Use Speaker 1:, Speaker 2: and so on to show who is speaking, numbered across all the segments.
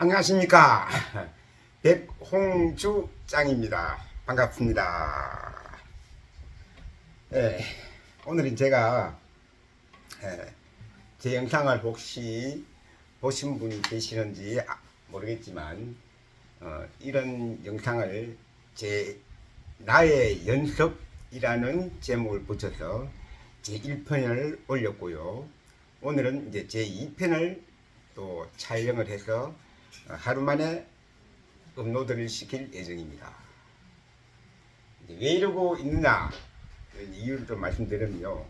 Speaker 1: 안녕하십니까. 백홍주짱입니다. 반갑습니다. 예, 오늘은 제가 제 영상을 혹시 보신 분이 계시는지 모르겠지만 이런 영상을 나의 연습이라는 제목을 붙여서 제 1편을 올렸고요. 오늘은 이제 제 2편을 또 촬영을 해서 하루 만에 업로드를 시킬 예정입니다. 왜 이러고 있느냐 이유를 좀 말씀드리면요.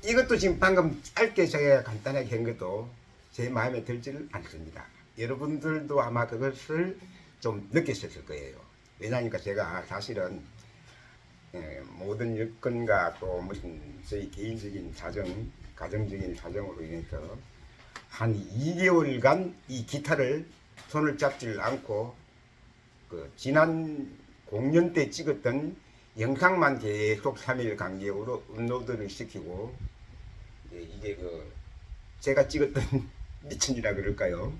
Speaker 1: 이것도 지금 방금 짧게 제가 간단하게 한 것도 제 마음에 들지를 않습니다. 여러분들도 아마 그것을 좀 느끼셨을 거예요. 왜냐하니까 제가 사실은 모든 여건과 또 무슨 저희 개인적인 사정, 가정적인 사정으로 인해서 한 2개월간 이 기타를 손을 잡지를 않고 지난 공연 때 찍었던 영상만 계속 3일 간격으로 업로드를 시키고 이게 제가 찍었던 미천이라 그럴까요?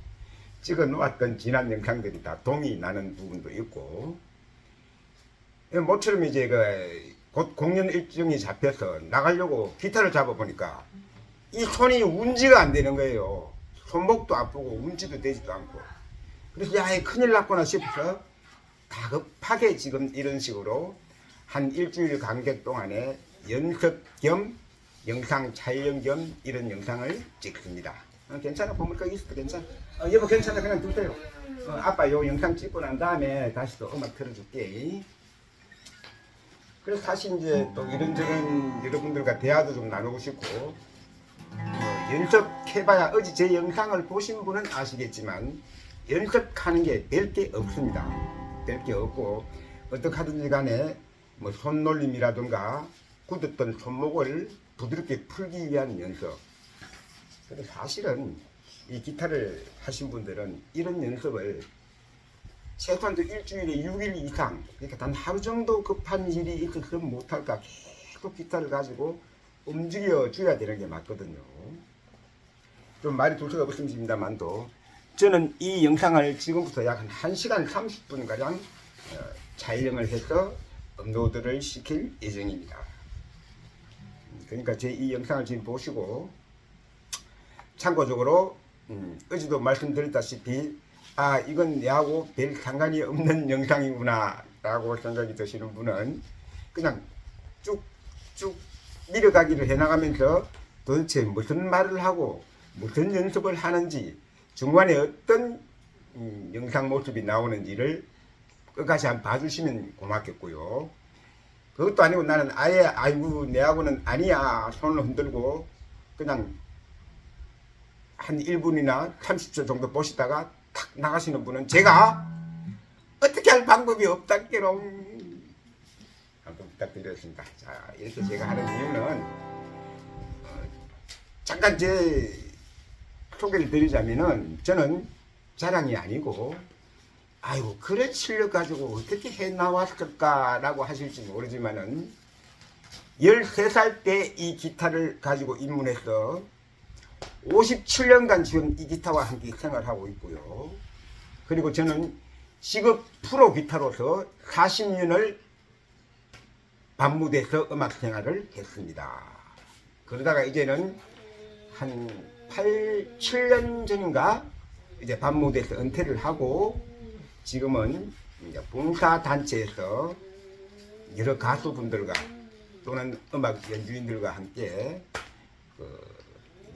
Speaker 1: 찍어 놓았던 지난 영상들이 다 동이 나는 부분도 있고, 모처럼 이제 곧 공연 일정이 잡혀서 나가려고 기타를 잡아보니까 이 손이 운지가 안 되는 거예요. 손목도 아프고 운지도 되지도 않고. 그래서 야, 큰일 났구나 싶어서 다급하게 지금 이런 식으로 한 일주일 간격 동안에 연습 겸 영상 촬영 겸 이런 영상을 찍습니다. 괜찮아? 보물가 있어도 괜찮아? 여보 괜찮아? 그냥 두세요. 아빠 요 영상 찍고 난 다음에 다시 또 음악 틀어줄게. 그래서 다시 이제 또 이런저런 여러분들과 대화도 좀 나누고 싶고, 연습해봐야 어제 제 영상을 보신 분은 아시겠지만 연습하는 게 별 게 없습니다. 별 게 없고 어떻게 하든지 간에 뭐 손놀림이라든가 굳었던 손목을 부드럽게 풀기 위한 연습. 근데 사실은 이 기타를 하신 분들은 이런 연습을 최소한 일주일에 6일 이상, 그러니까 단 하루 정도 급한 일이 있어서 못할까 계속 기타를 가지고 움직여 줘야 되는 게 맞거든요. 좀 말이 둘 수가 없습니다만도 저는 이 영상을 지금부터 약 한 1시간 30분 가량 촬영을 해서 업로드를 시킬 예정입니다. 그러니까 제 이 영상을 지금 보시고 참고적으로 어제도 말씀드렸다시피 이건 내하고 별 상관이 없는 영상이구나 라고 생각이 드시는 분은 그냥 쭉쭉 밀어가기를 해나가면서 도대체 무슨 말을 하고 무슨 연습을 하는지 중간에 어떤 영상 모습이 나오는지를 끝까지 한번 봐주시면 고맙겠고요. 그것도 아니고 나는 아예 아이고 내하고는 아니야 손을 흔들고 그냥 한 1분이나 30초 정도 보시다가 탁 나가시는 분은 제가 어떻게 할 방법이 없다께롱 한번 부탁드렸습니다. 자, 이렇게 제가 하는 이유는 잠깐 제 소개를 드리자면은 저는 자랑이 아니고 아이고 그런 실력 가지고 어떻게 해 나왔을까 라고 하실지 모르지만은 13살 때 이 기타를 가지고 입문해서 57년간 지금 이 기타와 함께 생활하고 있고요. 그리고 저는 직업 프로 기타로서 40년을 밤무대에서 음악 생활을 했습니다. 그러다가 이제는 한 7년 전인가 이제 밤무대에서 은퇴를 하고 지금은 이제 봉사단체에서 여러 가수분들과 또는 음악 연주인들과 함께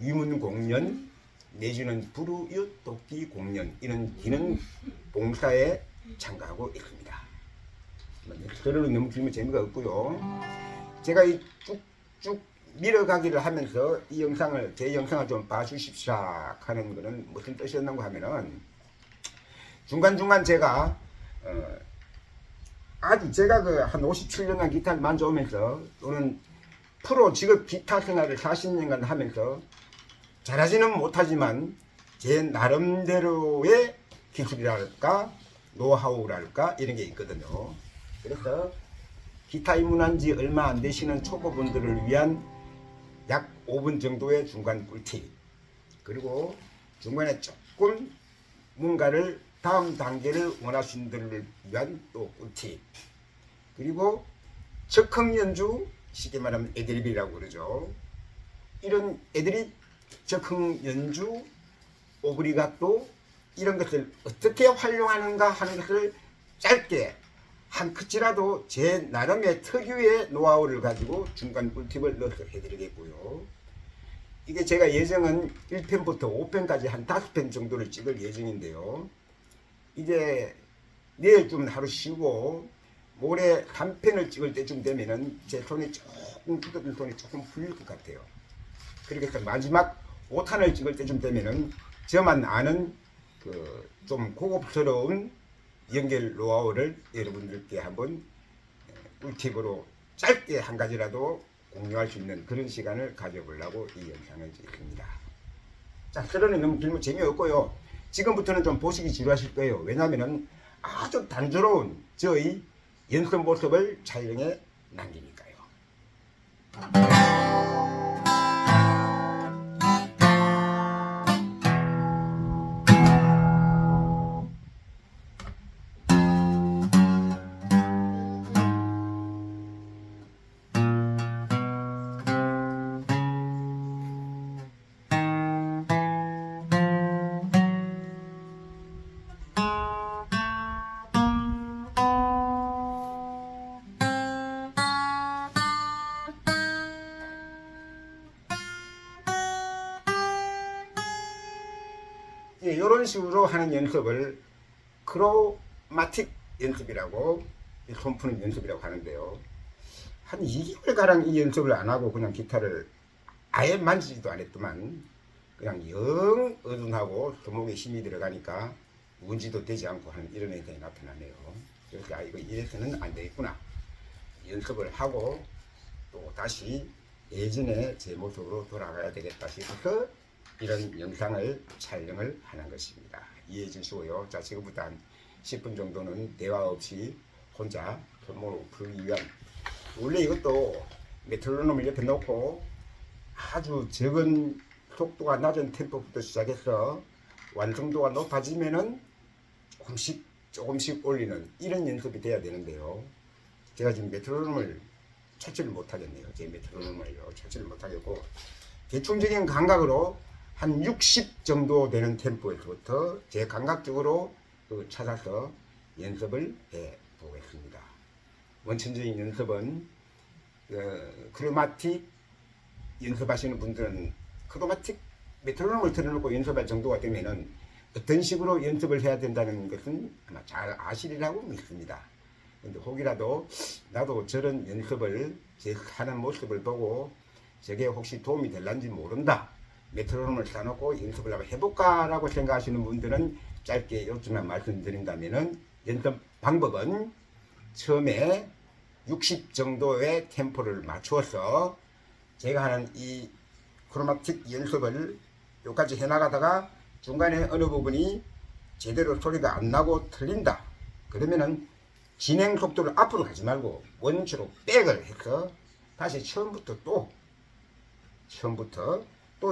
Speaker 1: 위문 공연 내지는 불우이웃 돕기 공연 이런 기능 봉사에 참가하고 있습니다. 저를 너무 길면 재미가 없고요. 제가 이 쭉쭉 밀어가기를 하면서 이 영상을 제 영상을 좀 봐주십시오 하는 거는 무슨 뜻이었는가 하면은 중간중간 제가 아주 제가 한 57년간 기타를 만져오면서 또는 프로 직업 기타 생활을 40년간 하면서 잘하지는 못하지만 제 나름대로의 기술이랄까 노하우랄까 이런 게 있거든요. 그래서 기타 입문한 지 얼마 안 되시는 초보분들을 위한 약 5분 정도의 중간 꿀팁, 그리고 중간에 조금 뭔가를 다음 단계를 원하시는 분들을 위한 또 꿀팁, 그리고 적흥 연주, 쉽게 말하면 애드립이라고 그러죠. 이런 애드립, 적흥 연주, 오브리가또 이런 것을 어떻게 활용하는가 하는 것을 짧게 한 컷이라도 제 나름의 특유의 노하우를 가지고 중간 꿀팁을 넣어서 해드리겠고요. 이게 제가 예정은 1편부터 5편까지 한 5편 정도를 찍을 예정인데요. 이제 내일쯤 하루 쉬고 모레 3편을 찍을 때쯤 되면은 제 손이 조금 굳어진 손이 조금 풀릴 것 같아요. 그래서 마지막 5탄을 찍을 때쯤 되면은 저만 아는 그 좀 고급스러운 연결 노하우를 여러분들께 한번 꿀팁으로 짧게 한 가지라도 공유할 수 있는 그런 시간을 가져보려고 이 영상을 찍습니다. 자, 서론이 너무 길면 재미없고요. 지금부터는 좀 보시기 지루하실 거예요. 왜냐하면 아주 단조로운 저의 연습 모습을 촬영해 남기니까요. 이런 식으로 하는 연습을 크로마틱 연습이라고, 손 푸는 연습이라고 하는데요. 한 2개월가량 이 연습을 안 하고 그냥 기타를 아예 만지지도 않았더만 그냥 영 어둔하고 손목에 힘이 들어가니까 운지도 되지 않고 하는 이런 현상이 나타나네요. 그래서 아, 이거 이래서는 안 되겠구나. 연습을 하고 또 다시 예전에 제 모습으로 돌아가야 되겠다 싶어서 이런 영상을 촬영을 하는 것입니다. 이해해 주시고요. 자, 지금부터 한 10분 정도는 대화 없이 혼자 손목을 풀기 위한, 원래 이것도 메트로놈을 옆에 놓고 아주 적은 속도가 낮은 템포부터 시작해서 완성도가 높아지면은 조금씩 올리는 이런 연습이 돼야 되는데요. 제가 지금 메트로놈을 찾지를 못하겠네요. 제 메트로놈을요, 찾지를 못하겠고 대충적인 감각으로 한 60 정도 되는 템포에서부터 제 감각적으로 찾아서 연습을 해 보겠습니다. 원천적인 연습은 크로마틱 연습하시는 분들은 크로마틱 메트로놈을 틀어놓고 연습할 정도가 되면은 어떤 식으로 연습을 해야 된다는 것은 아마 잘 아시리라고 믿습니다. 근데 혹이라도 나도 저런 연습을 제 하는 모습을 보고 저게 혹시 도움이 될란지 모른다, 메트로놈을 사놓고 연습을 한번 해볼까 라고 생각하시는 분들은 짧게 요즘만 말씀드린다면은 연습 방법은 처음에 60 정도의 템포를 맞추어서 제가 하는 이 크로마틱 연습을 여기까지 해나가다가 중간에 어느 부분이 제대로 소리가 안 나고 틀린다 그러면은 진행 속도를 앞으로 가지 말고 원추로 백을 해서 다시 처음부터 또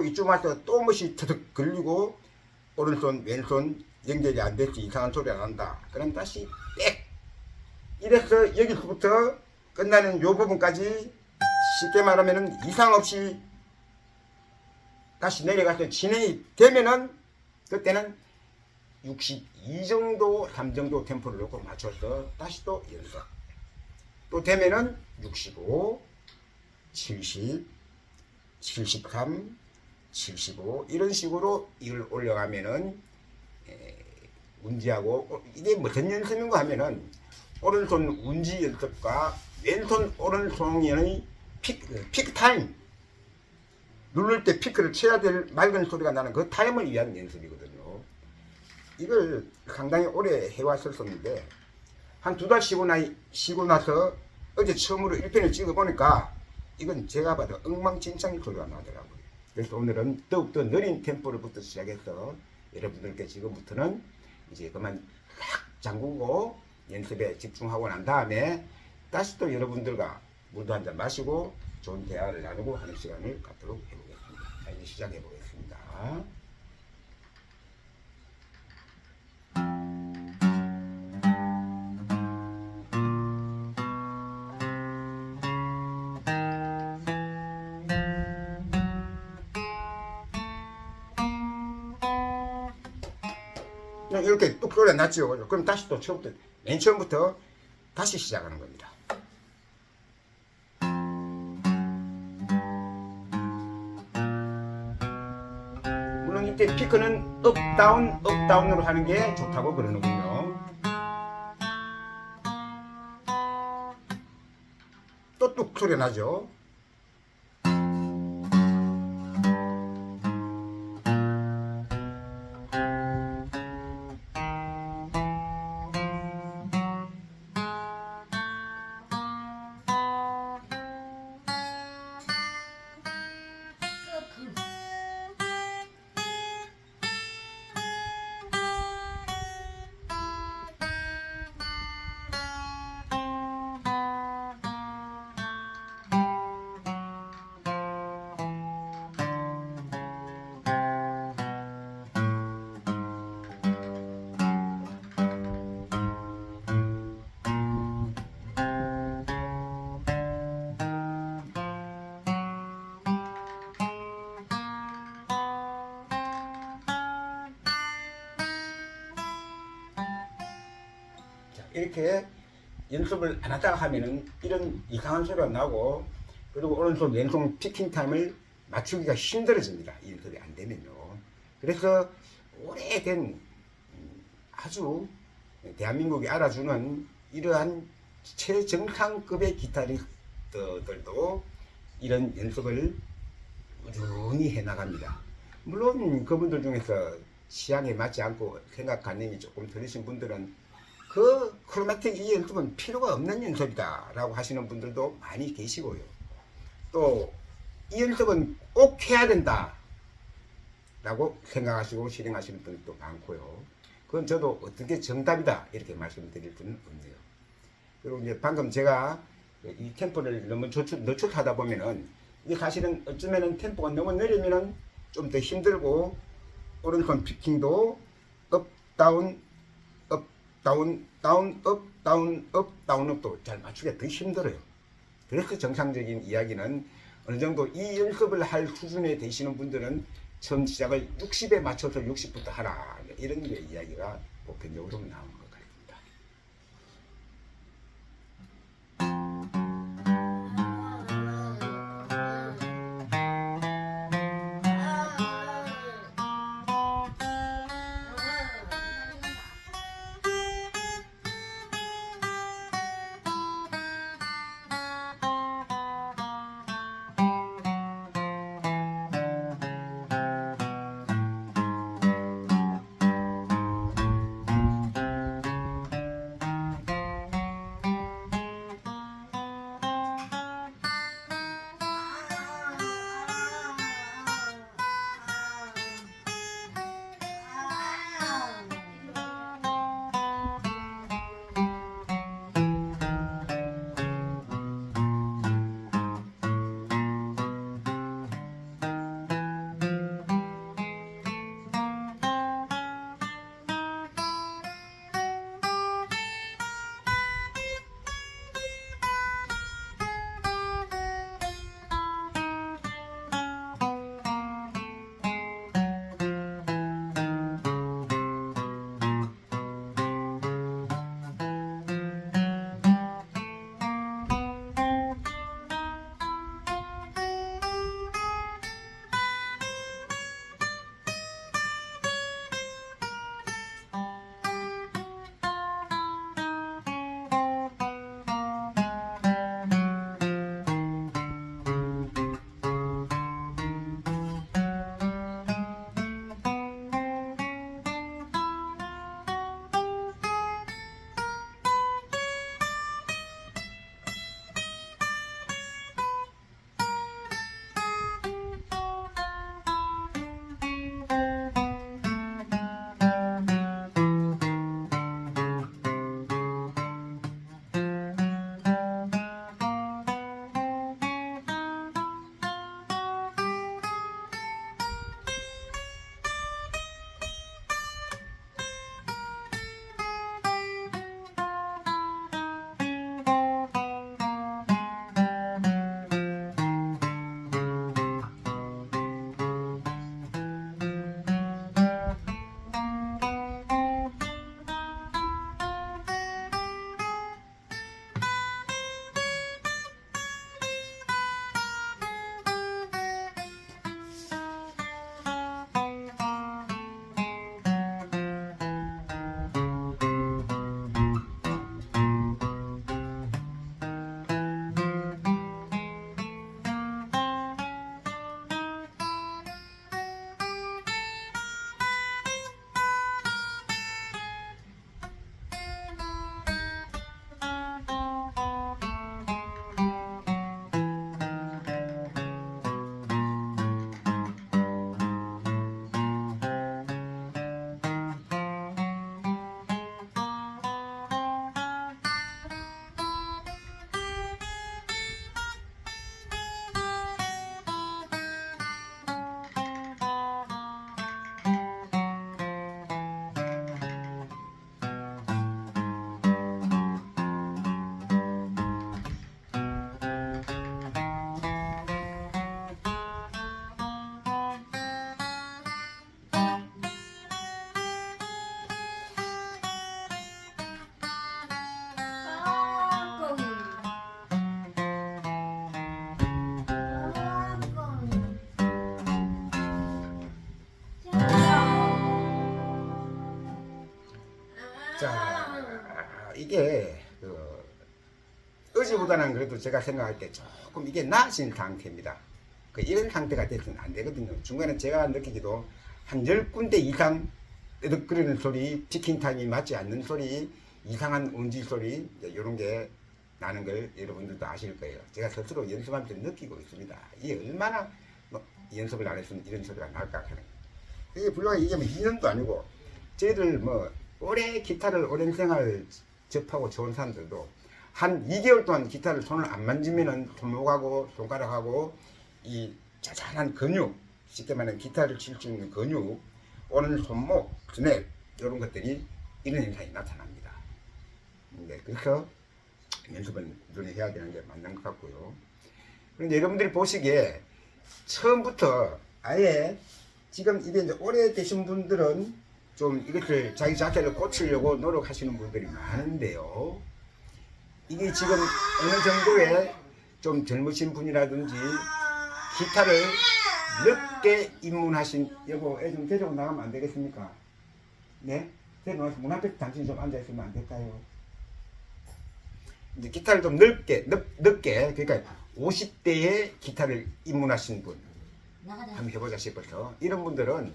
Speaker 1: 이쯤 와서 또 멋이 터득 걸리고 오른손 왼손 연결이 안 돼서 이상한 소리가 난다. 그럼 다시 백. 이래서 여기서부터 끝나는 요 부분까지 쉽게 말하면 이상 없이 다시 내려가서 진행이 되면은 그때는 62 정도 3 정도 템포를 놓고 맞춰서 다시 또 연습. 또 되면은 65, 70, 73, 75 이런 식으로 이걸 올려가면은 운지하고, 이게 무슨 연습인가 하면은 오른손 운지 연습과 왼손 오른손의 피크 타임, 누를 때 피크를 쳐야 될 맑은 소리가 나는 그 타임을 위한 연습이거든요. 이걸 상당히 오래 해왔었는데 한 2달 쉬고 나서 어제 처음으로 1편을 찍어보니까 이건 제가 봐도 엉망진창인 소리가 나더라고요. 그래서 오늘은 더욱더 느린 템포를부터 시작해서 여러분들께 지금부터는 이제 그만 딱 잠그고 연습에 집중하고 난 다음에 다시 또 여러분들과 물도 한잔 마시고 좋은 대화를 나누고 하는 시간을 갖도록 해보겠습니다. 자, 이제 시작해 보겠습니다. 그냥 이렇게 뚝 끌어놨죠. 그럼 다시 또 처음부터, 맨 처음부터 다시 시작하는 겁니다. 물론 이때 피크는 업, 다운으로 하는 게 좋다고 그러는군요. 또 뚝 소리 나죠. 이렇게 연습을 안 하다가 하면은 이런 이상한 소리가 나고, 그리고 오른손 왼손 피킹 타임을 맞추기가 힘들어집니다. 이 연습이 안 되면요. 그래서 오래된 아주 대한민국이 알아주는 이러한 최정상급의 기타리스트들도 이런 연습을 꾸준히 해나갑니다. 물론 그분들 중에서 취향에 맞지 않고 생각관념이 조금 들으신 분들은 그 크로마틱 이 연습은 필요가 없는 연습이다 라고 하시는 분들도 많이 계시고요. 또 이 연습은 꼭 해야 된다 라고 생각하시고 실행하시는 분들도 많고요. 그건 저도 어떻게 정답이다 이렇게 말씀드릴 수는 없네요. 그리고 이제 방금 제가 이 템포를 너무 늦춰하다 보면은 이게 사실은 어쩌면은 템포가 너무 느리면은 좀 더 힘들고, 오른손 피킹도 업, 다운, 업, 다운, 업도 잘 맞추기가 더 힘들어요. 그래서 정상적인 이야기는 어느 정도 이 연습을 할 수준에 되시는 분들은 처음 시작을 60에 맞춰서 60부터 하라, 이런 게 이야기가 보편적으로 나오는 것 같습니다. 자, 이게 어제보다는 그래도 제가 생각할 때 조금 이게 나아진 상태입니다. 이런 상태가 돼서는 안 되거든요. 중간에 제가 느끼기도 한 10군데 이상 끄덕거리는 소리, 치킨타임이 맞지 않는 소리, 이상한 운지 소리, 이런 게 나는 걸 여러분들도 아실 거예요. 제가 스스로 연습하면서 느끼고 있습니다. 이게 얼마나 연습을 안 했으면 이런 소리가 날까 하는. 이게 불과 이게 뭐 2년도 아니고 저희들 뭐 오래 기타를 오랜 생활 접하고 좋은 사람들도 한 2개월 동안 기타를 손을 안 만지면은 손목하고 손가락하고 이 자잘한 근육, 쉽게 말하면 기타를 칠 수 있는 근육, 오는 손목, 스냅 이런 것들이 이런 현상이 나타납니다. 네, 그래서 연습을 눈에 해야 되는 게 맞는 것 같고요. 그런데 여러분들이 보시기에 처음부터 아예 지금 이게 이제 오래되신 분들은 좀 이것을 자기 자체를 고치려고 노력하시는 분들이 많은데요. 이게 지금 어느 정도의 좀 젊으신 분이라든지 기타를 늦게 입문하신 여보 애 좀 데리고 나가면 안 되겠습니까? 네? 데리고 나가서 문 앞에 당신이 좀 앉아있으면 안 될까요? 이제 기타를 좀 늦게 그러니까 50대에 기타를 입문하신 분 한번 해보자 싶어서 이런 분들은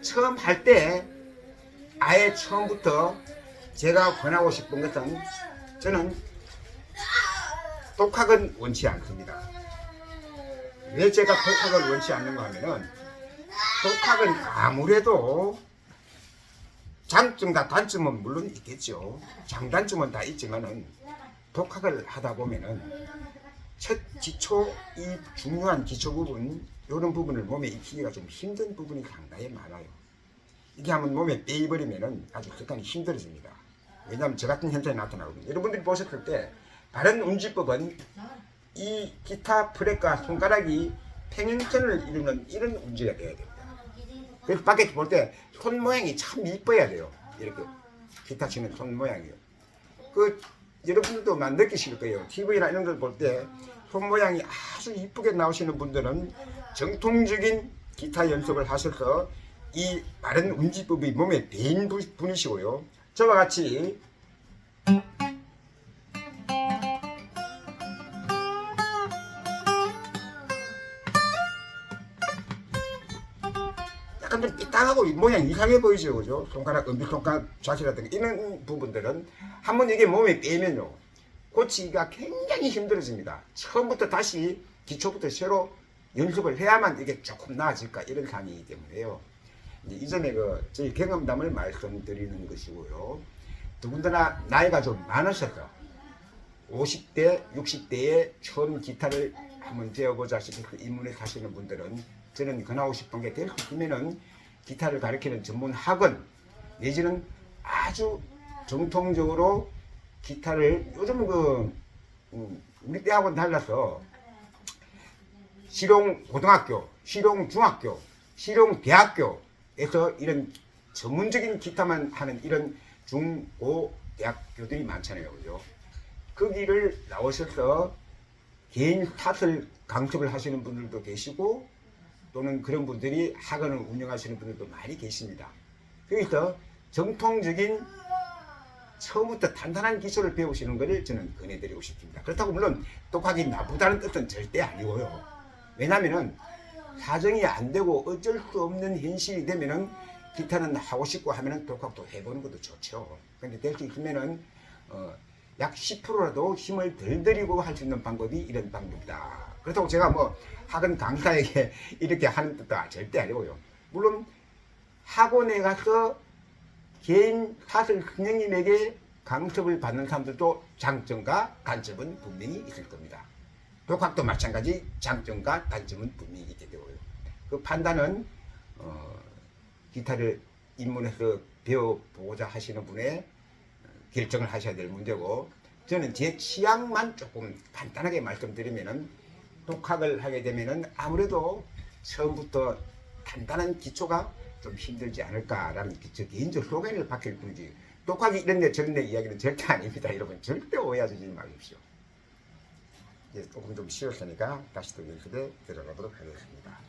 Speaker 1: 처음 할 때 아예 처음부터 제가 권하고 싶은 것은 저는 독학은 원치 않습니다. 왜 제가 독학을 원치 않는가 하면은 독학은 아무래도 장점과 단점은 물론 있겠죠. 장단점은 다 있지만은 독학을 하다 보면은 첫 기초, 이 중요한 기초 부분, 이런 부분을 몸에 익히기가 좀 힘든 부분이 상당히 많아요. 이게 한번 몸에 빼입버리면은 아주 극한히 힘들어집니다. 왜냐하면 저 같은 현상이 나타나거든요. 여러분들이 보셨을 때 바른 운지법은 이 기타 프렛과 손가락이 평행선을 이루는 이런 운지가 돼야 됩니다. 그래서 밖에서 볼 때 손 모양이 참 이뻐야 돼요. 이렇게 기타 치는 손 모양이요. 여러분들도 만 느끼실 거예요. TV나 이런 걸 볼 때 손 모양이 아주 이쁘게 나오시는 분들은 정통적인 기타 연습을 하셔서 이 바른 운지법이 몸에 배인 분이시고요. 저와 같이 약간 좀 삐딱하고 모양 이상해 보이죠, 그죠? 손가락, 엄지손가락 자세라든가 이런 부분들은 한번 이게 몸에 빼면요 고치기가 굉장히 힘들어집니다. 처음부터 다시 기초부터 새로 연습을 해야만 이게 조금 나아질까 이런 상황이기 때문에요. 이전에 저희 경험담을 말씀드리는 것이고요. 더군다나 나이가 좀 많으셔서 50대, 60대에 처음 기타를 한번 배워보자 싶어서 입문에 가시는 분들은 저는 권하고 싶은 게 될 수 있으면은 기타를 가르치는 전문 학원 내지는 아주 정통적으로 기타를 요즘 우리 때하고는 달라서 실용 고등학교, 실용 중학교, 실용 대학교에서 이런 전문적인 기타만 하는 이런 중고 대학교들이 많잖아요, 그죠? 거기를 나오셔서 개인 탓을 강습을 하시는 분들도 계시고 또는 그런 분들이 학원을 운영하시는 분들도 많이 계십니다. 그래서 정통적인 처음부터 단단한 기초를 배우시는 것을 저는 권해드리고 싶습니다. 그렇다고 물론 독학이 나쁘다는 뜻은 절대 아니고요. 왜냐하면 사정이 안 되고 어쩔 수 없는 현실이 되면은 기타는 하고 싶고 하면은 독학도 해보는 것도 좋죠. 그런데 될 수 있으면은 약 10%라도 힘을 덜 들이고 할 수 있는 방법이 이런 방법이다. 그렇다고 제가 뭐 학원 강사에게 이렇게 하는 뜻도 절대 아니고요. 물론 학원에 가서 개인 사설 선생님에게 강습을 받는 사람들도 장점과 단점은 분명히 있을 겁니다. 독학도 마찬가지 장점과 단점은 분명히 있게 되고요. 그 판단은 기타를 입문해서 배워보고자 하시는 분의 결정을 하셔야 될 문제고, 저는 제 취향만 조금 간단하게 말씀드리면은 독학을 하게 되면은 아무래도 처음부터 단단한 기초가 좀 힘들지 않을까라는 저 개인적 소견을 바뀔 뿐이지 독학이 이런데 저런데 이야기는 절대 아닙니다. 여러분 절대 오해하지 마십시오. 이제 조금 좀 쉬었으니까 다시 또 연습에 들어가도록 하겠습니다.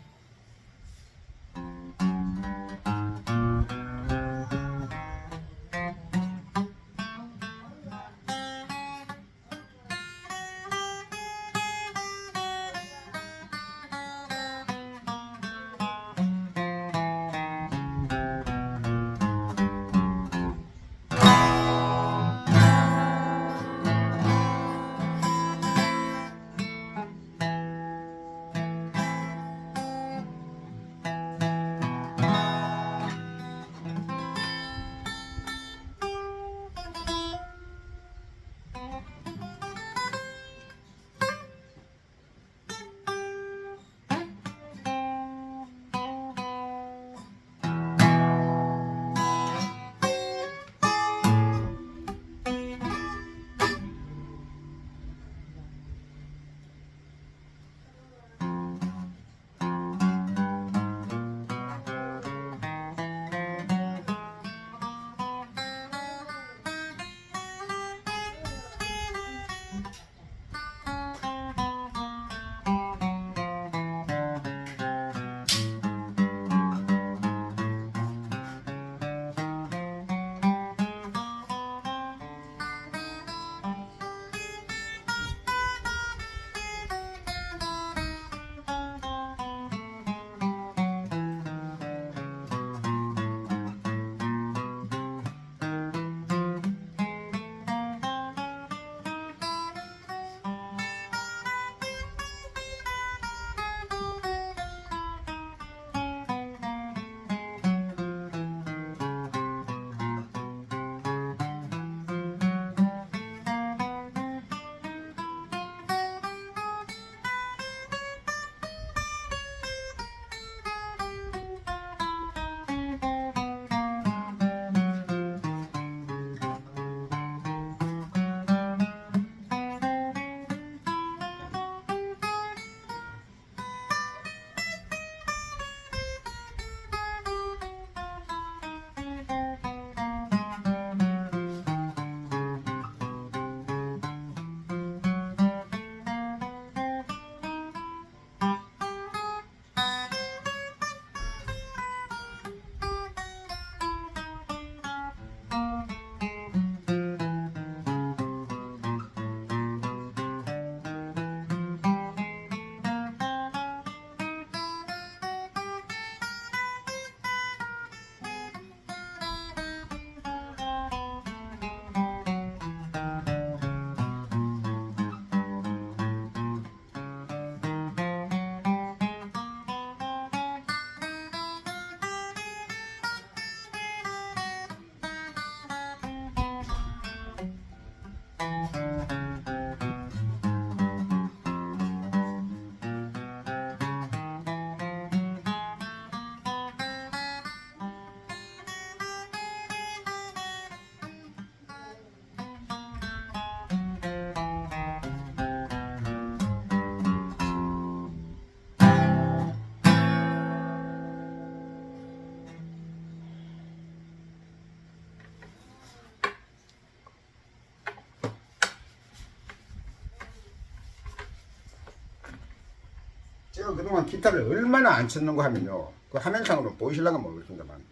Speaker 1: 그동안 기타를 얼마나 안 쳤는가 하면요. 그 화면상으로 보이실랑가 모르겠습니다만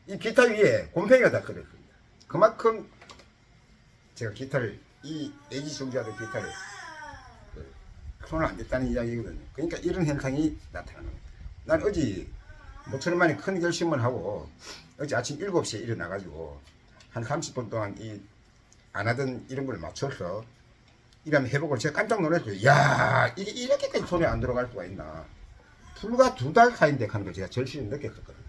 Speaker 1: 이 기타 위에 곰팡이가 다 걸렸습니다. 그만큼 제가 기타를 이 애지중지하던 기타를 손을 안 댔다는 이야기거든요. 그러니까 이런 현상이 나타나는 겁니다. 난 어제 모처럼 만에 큰 결심을 하고 어제 아침 7시에 일어나가지고 한 30분 동안 안 하던 이런 걸 맞춰서 이런 회복을 제가 깜짝 놀랐어요. 야, 이게 이렇게까지 손에 안 들어갈 수가 있나. 불과 2달 사이인데 하는 걸 제가 절실히 느꼈었거든요.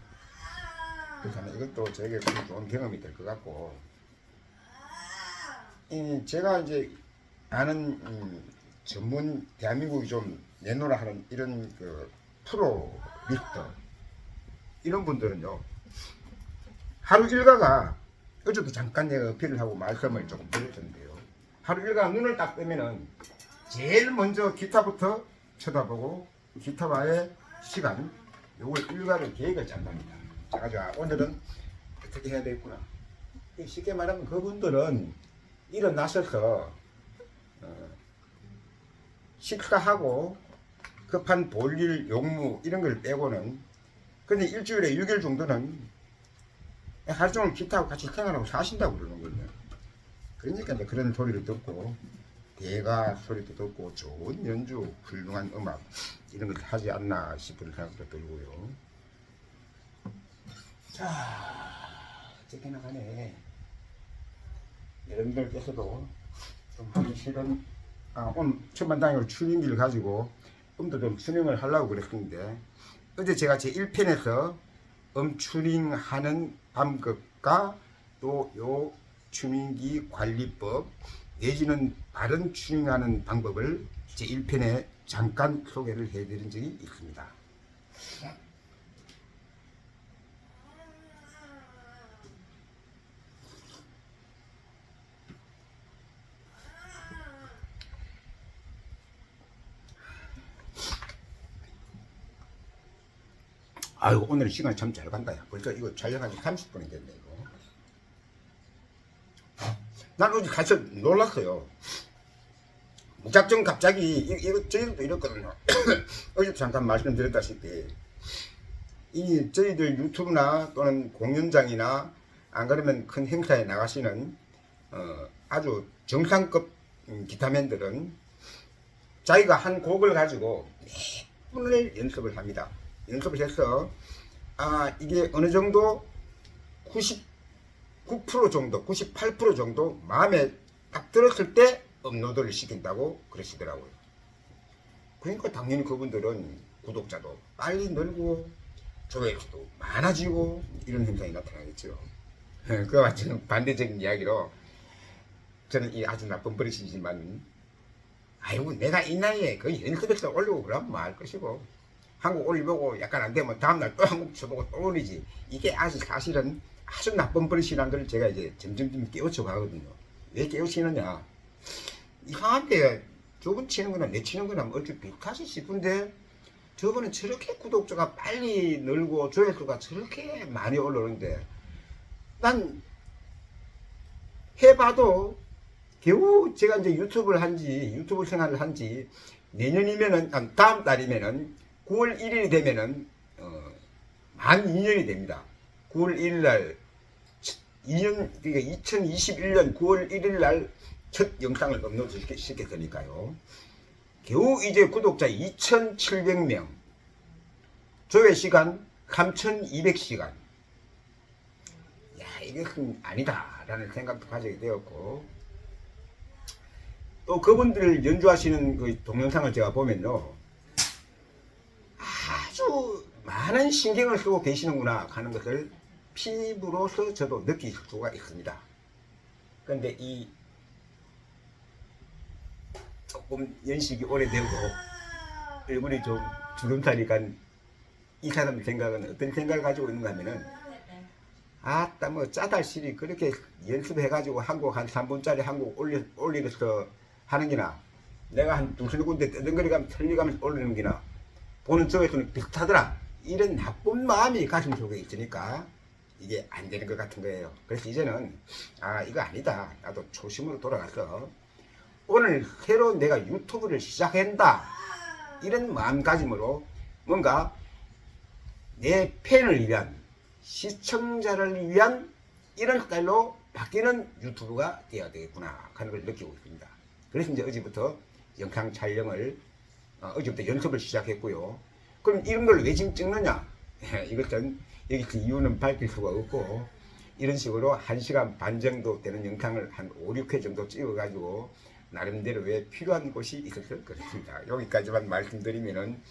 Speaker 1: 그래서 이것도 저에게 좋은 경험이 될 것 같고, 제가 이제 아는 전문 대한민국이 좀 내놓으라 하는 이런 그 프로 리스터 이런 분들은요, 하루 일과가 어제도 잠깐 내가 어필을 하고 말씀을 조금 드렸는데요. 하루 일과 눈을 딱 뜨면은 제일 먼저 기타부터 쳐다보고 기타와의 시간, 요걸 일과를 계획을 짠답니다. 자, 오늘은 어떻게 해야 되겠구나. 쉽게 말하면 그분들은 일어나셔서 식사하고 급한 볼일, 용무 이런 걸 빼고는 근데 일주일에 6일 정도는 하루 종일 기타하고 같이 생활하고 사신다고 그러는 거예요. 그러니까 이제 그런 소리를 듣고 대가 소리도 듣고 좋은 연주, 훌륭한 음악 이런 걸 하지 않나 싶은 생각도 들고요. 자, 어떻게 나가네. 여러분들께서도 좀 하기 싫은 오늘 천만다행으로 튜닝기를 가지고 음도 좀 튜닝을 하려고 그랬는데 어제 제가 제 1편에서 튜닝하는 방법과 또 요 튜닝기 관리법 내지는 바른 튜닝하는 방법을 제 1편에 잠깐 소개를 해드린 적이 있습니다. 아이고 오늘 시간이 참 잘 간다. 벌써 이거 촬영한 지 30분이 됐네 이거. 난 어제 가서 놀랐어요. 무작정 갑자기 이거 저희들도 이랬거든요. 어제 잠깐 말씀드렸다시피 이 저희들 유튜브나 또는 공연장이나 안 그러면 큰 행사에 나가시는 아주 정상급 기타맨들은 자기가 한 곡을 가지고 몇 분을 연습을 합니다. 연습을 해서 이게 어느 정도 99% 정도 98% 정도 마음에 딱 들었을 때 업로드를 시킨다고 그러시더라고요. 그러니까 당연히 그분들은 구독자도 빨리 늘고 조회수도 많아지고 이런 현상이 나타나겠죠. 그와 같은 반대적인 이야기로 저는 이 아주 나쁜 버릇이지만 아이고 내가 이 나이에 그 연습해서 올리고 그러면 뭐 할 것이고 한국 올리보고 약간 안 되면 다음날 또 한국 쳐보고 또 올리지. 이게 아주 사실은 아주 나쁜 버릇이라는 걸 제가 이제 점점 깨우쳐 가거든요. 왜 깨우치느냐. 이상한데 저분 치는 거나 내 치는 거나 얼추 비슷하지 싶은데 저분은 저렇게 구독자가 빨리 늘고 조회수가 저렇게 많이 올라오는데 난 해봐도 겨우 제가 이제 유튜브 생활을 한지 내년이면은 다음 달이면은 9월 1일이 되면은 만 2년이 됩니다. 9월 1일 날 2년 그러니까 2021년 9월 1일 날 첫 영상을 업로드 시켰으니까요. 겨우 이제 구독자 2,700명, 조회 시간 3,200시간. 야, 이것은 아니다라는 생각도 가지게 되었고, 또 그분들 연주하시는 그 동영상을 제가 보면요. 아주 많은 신경을 쓰고 계시는구나 하는 것을 피부로서 저도 느낄 수가 있습니다. 그런데 이 조금 연식이 오래되고 얼굴이 좀 주름살이 간 이 사람 생각은 어떤 생각을 가지고 있는가 하면은 아따 뭐 짜달실이 그렇게 연습해가지고 한 곡 한 3분짜리 한 곡 올리면서 하는 기나 내가 한 두세 군데 뜨덩거리가면 틀리가면서 올리는 기나 보는 쪽에서는 비슷하더라. 이런 나쁜 마음이 가슴 속에 있으니까 이게 안 되는 것 같은 거예요. 그래서 이제는 이거 아니다. 나도 초심으로 돌아가서 오늘 새로 내가 유튜브를 시작한다. 이런 마음가짐으로 뭔가 내 팬을 위한, 시청자를 위한 이런 스타일로 바뀌는 유튜브가 되어야 되겠구나 하는 걸 느끼고 있습니다. 그래서 이제 어제부터 영상 촬영을 어제부터 연습을 시작했고요. 그럼 이런 걸 왜 지금 찍느냐? 이것은 여기서 이유는 밝힐 수가 없고, 이런 식으로 1시간 반 정도 되는 영상을 한 5, 6회 정도 찍어가지고 나름대로 왜 필요한 곳이 있어서 그렇습니다. 여기까지만 말씀드리면은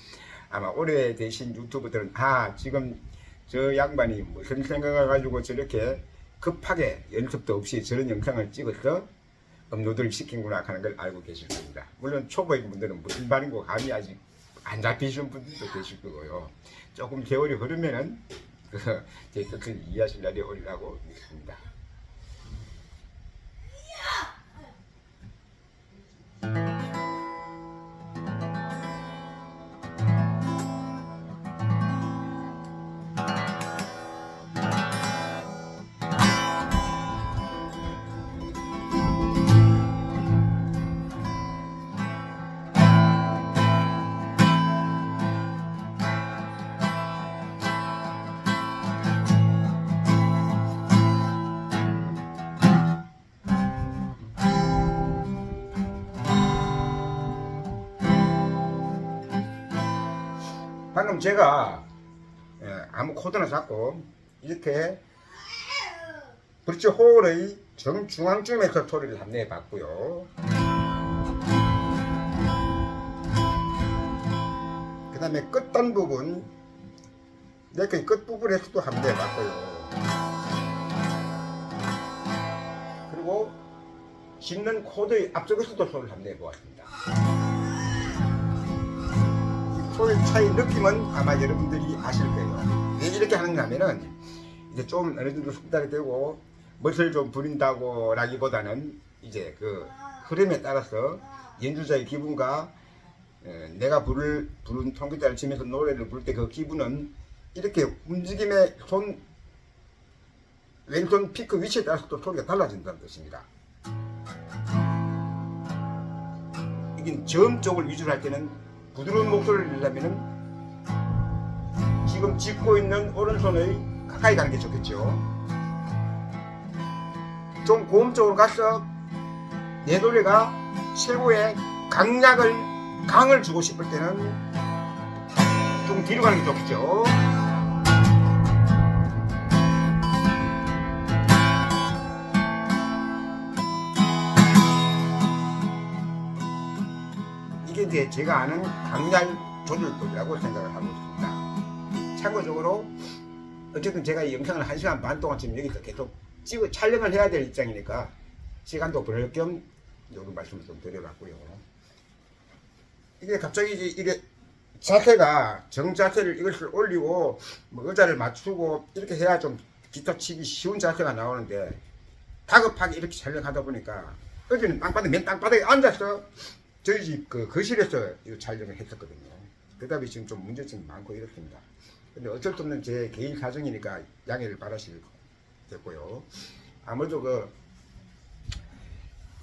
Speaker 1: 아마 오래되신 유튜버들은 지금 저 양반이 무슨 생각을 가지고 저렇게 급하게 연습도 없이 저런 영상을 찍어서 업로드를 시킨구나 하는 걸 알고 계실 겁니다. 물론 초보인 분들은 무슨 말인고 감이 아직 안 잡히신 분들도 계실 거고요. 조금 세월이 흐르면은 제 뜻을 이해하실 날이 오리라고 믿습니다. 방금 제가 아무 코드나 잡고 이렇게 브릿지 홀의 정중앙쯤에서 소리를 한번 내봤고요. 그 다음에 끝단 부분, 이렇게 끝부분에서도 한번 내봤고요. 그리고 짚는 코드의 앞쪽에서도 소리를 한번 내보았습니다. 소리 차이 느낌은 아마 여러분들이 아실 거예요. 왜 이렇게 하는가 하면은 이제 좀 어느 정도 숙달이 되고 멋을 좀 부린다고 라기보다는 이제 그 흐름에 따라서 연주자의 기분과 내가 부른 통기타를 치면서 노래를 부를 때 그 기분은 이렇게 움직임의 왼손 피크 위치에 따라서 또 소리가 달라진다는 뜻입니다. 이게 저음 쪽을 위주로 할 때는 부드러운 목소리를 내려면은 지금 짚고 있는 오른손의 가까이 가는 게 좋겠죠. 좀 고음 쪽으로 가서 내 노래가 최고의 강을 주고 싶을 때는 좀 뒤로 가는 게 좋겠죠. 이게 이제 제가 아는 강약 조절법이라고 생각을 하고 있습니다. 참고적으로 어쨌든 제가 이 영상을 1시간 반 동안 지금 여기서 계속 촬영을 해야 될 입장이니까 시간도 보낼 겸 요런 말씀을 좀 드려봤고요. 이게 갑자기 이게 자세가 정자세를 이것을 올리고 뭐 의자를 맞추고 이렇게 해야 좀 기타 치기 쉬운 자세가 나오는데 다급하게 이렇게 촬영하다 보니까 어제는 맨 땅바닥에 앉아서 저희 집 그 거실에서 이 촬영을 했었거든요. 그다음에 지금 좀 문제점이 많고 이렇습니다. 근데 어쩔 수 없는 제 개인 사정이니까 양해를 바라시겠고요. 아무래도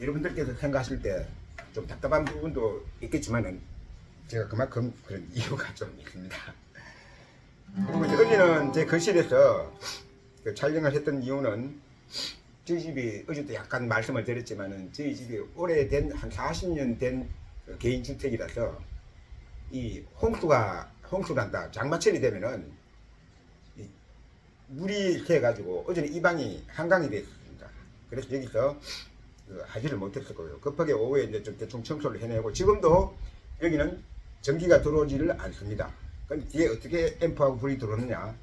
Speaker 1: 여러분들께서 생각하실 때 좀 답답한 부분도 있겠지만은 제가 그만큼 그런 이유가 좀 있습니다. 그리고 이제 어제는 제 거실에서 그 촬영을 했던 이유는 저희 집이 어제도 약간 말씀을 드렸지만은 저희 집이 오래된 한 40년 된 개인 주택이라서 이 홍수란다 장마철이 되면은 물이 새가지고 어제는 이 방이 한강이 됐습니다. 그래서 여기서 하지를 못했을 거예요. 급하게 오후에 이제 좀 대충 청소를 해내고 지금도 여기는 전기가 들어오지를 않습니다. 그럼 뒤에 어떻게 앰프하고 불이 들어오느냐?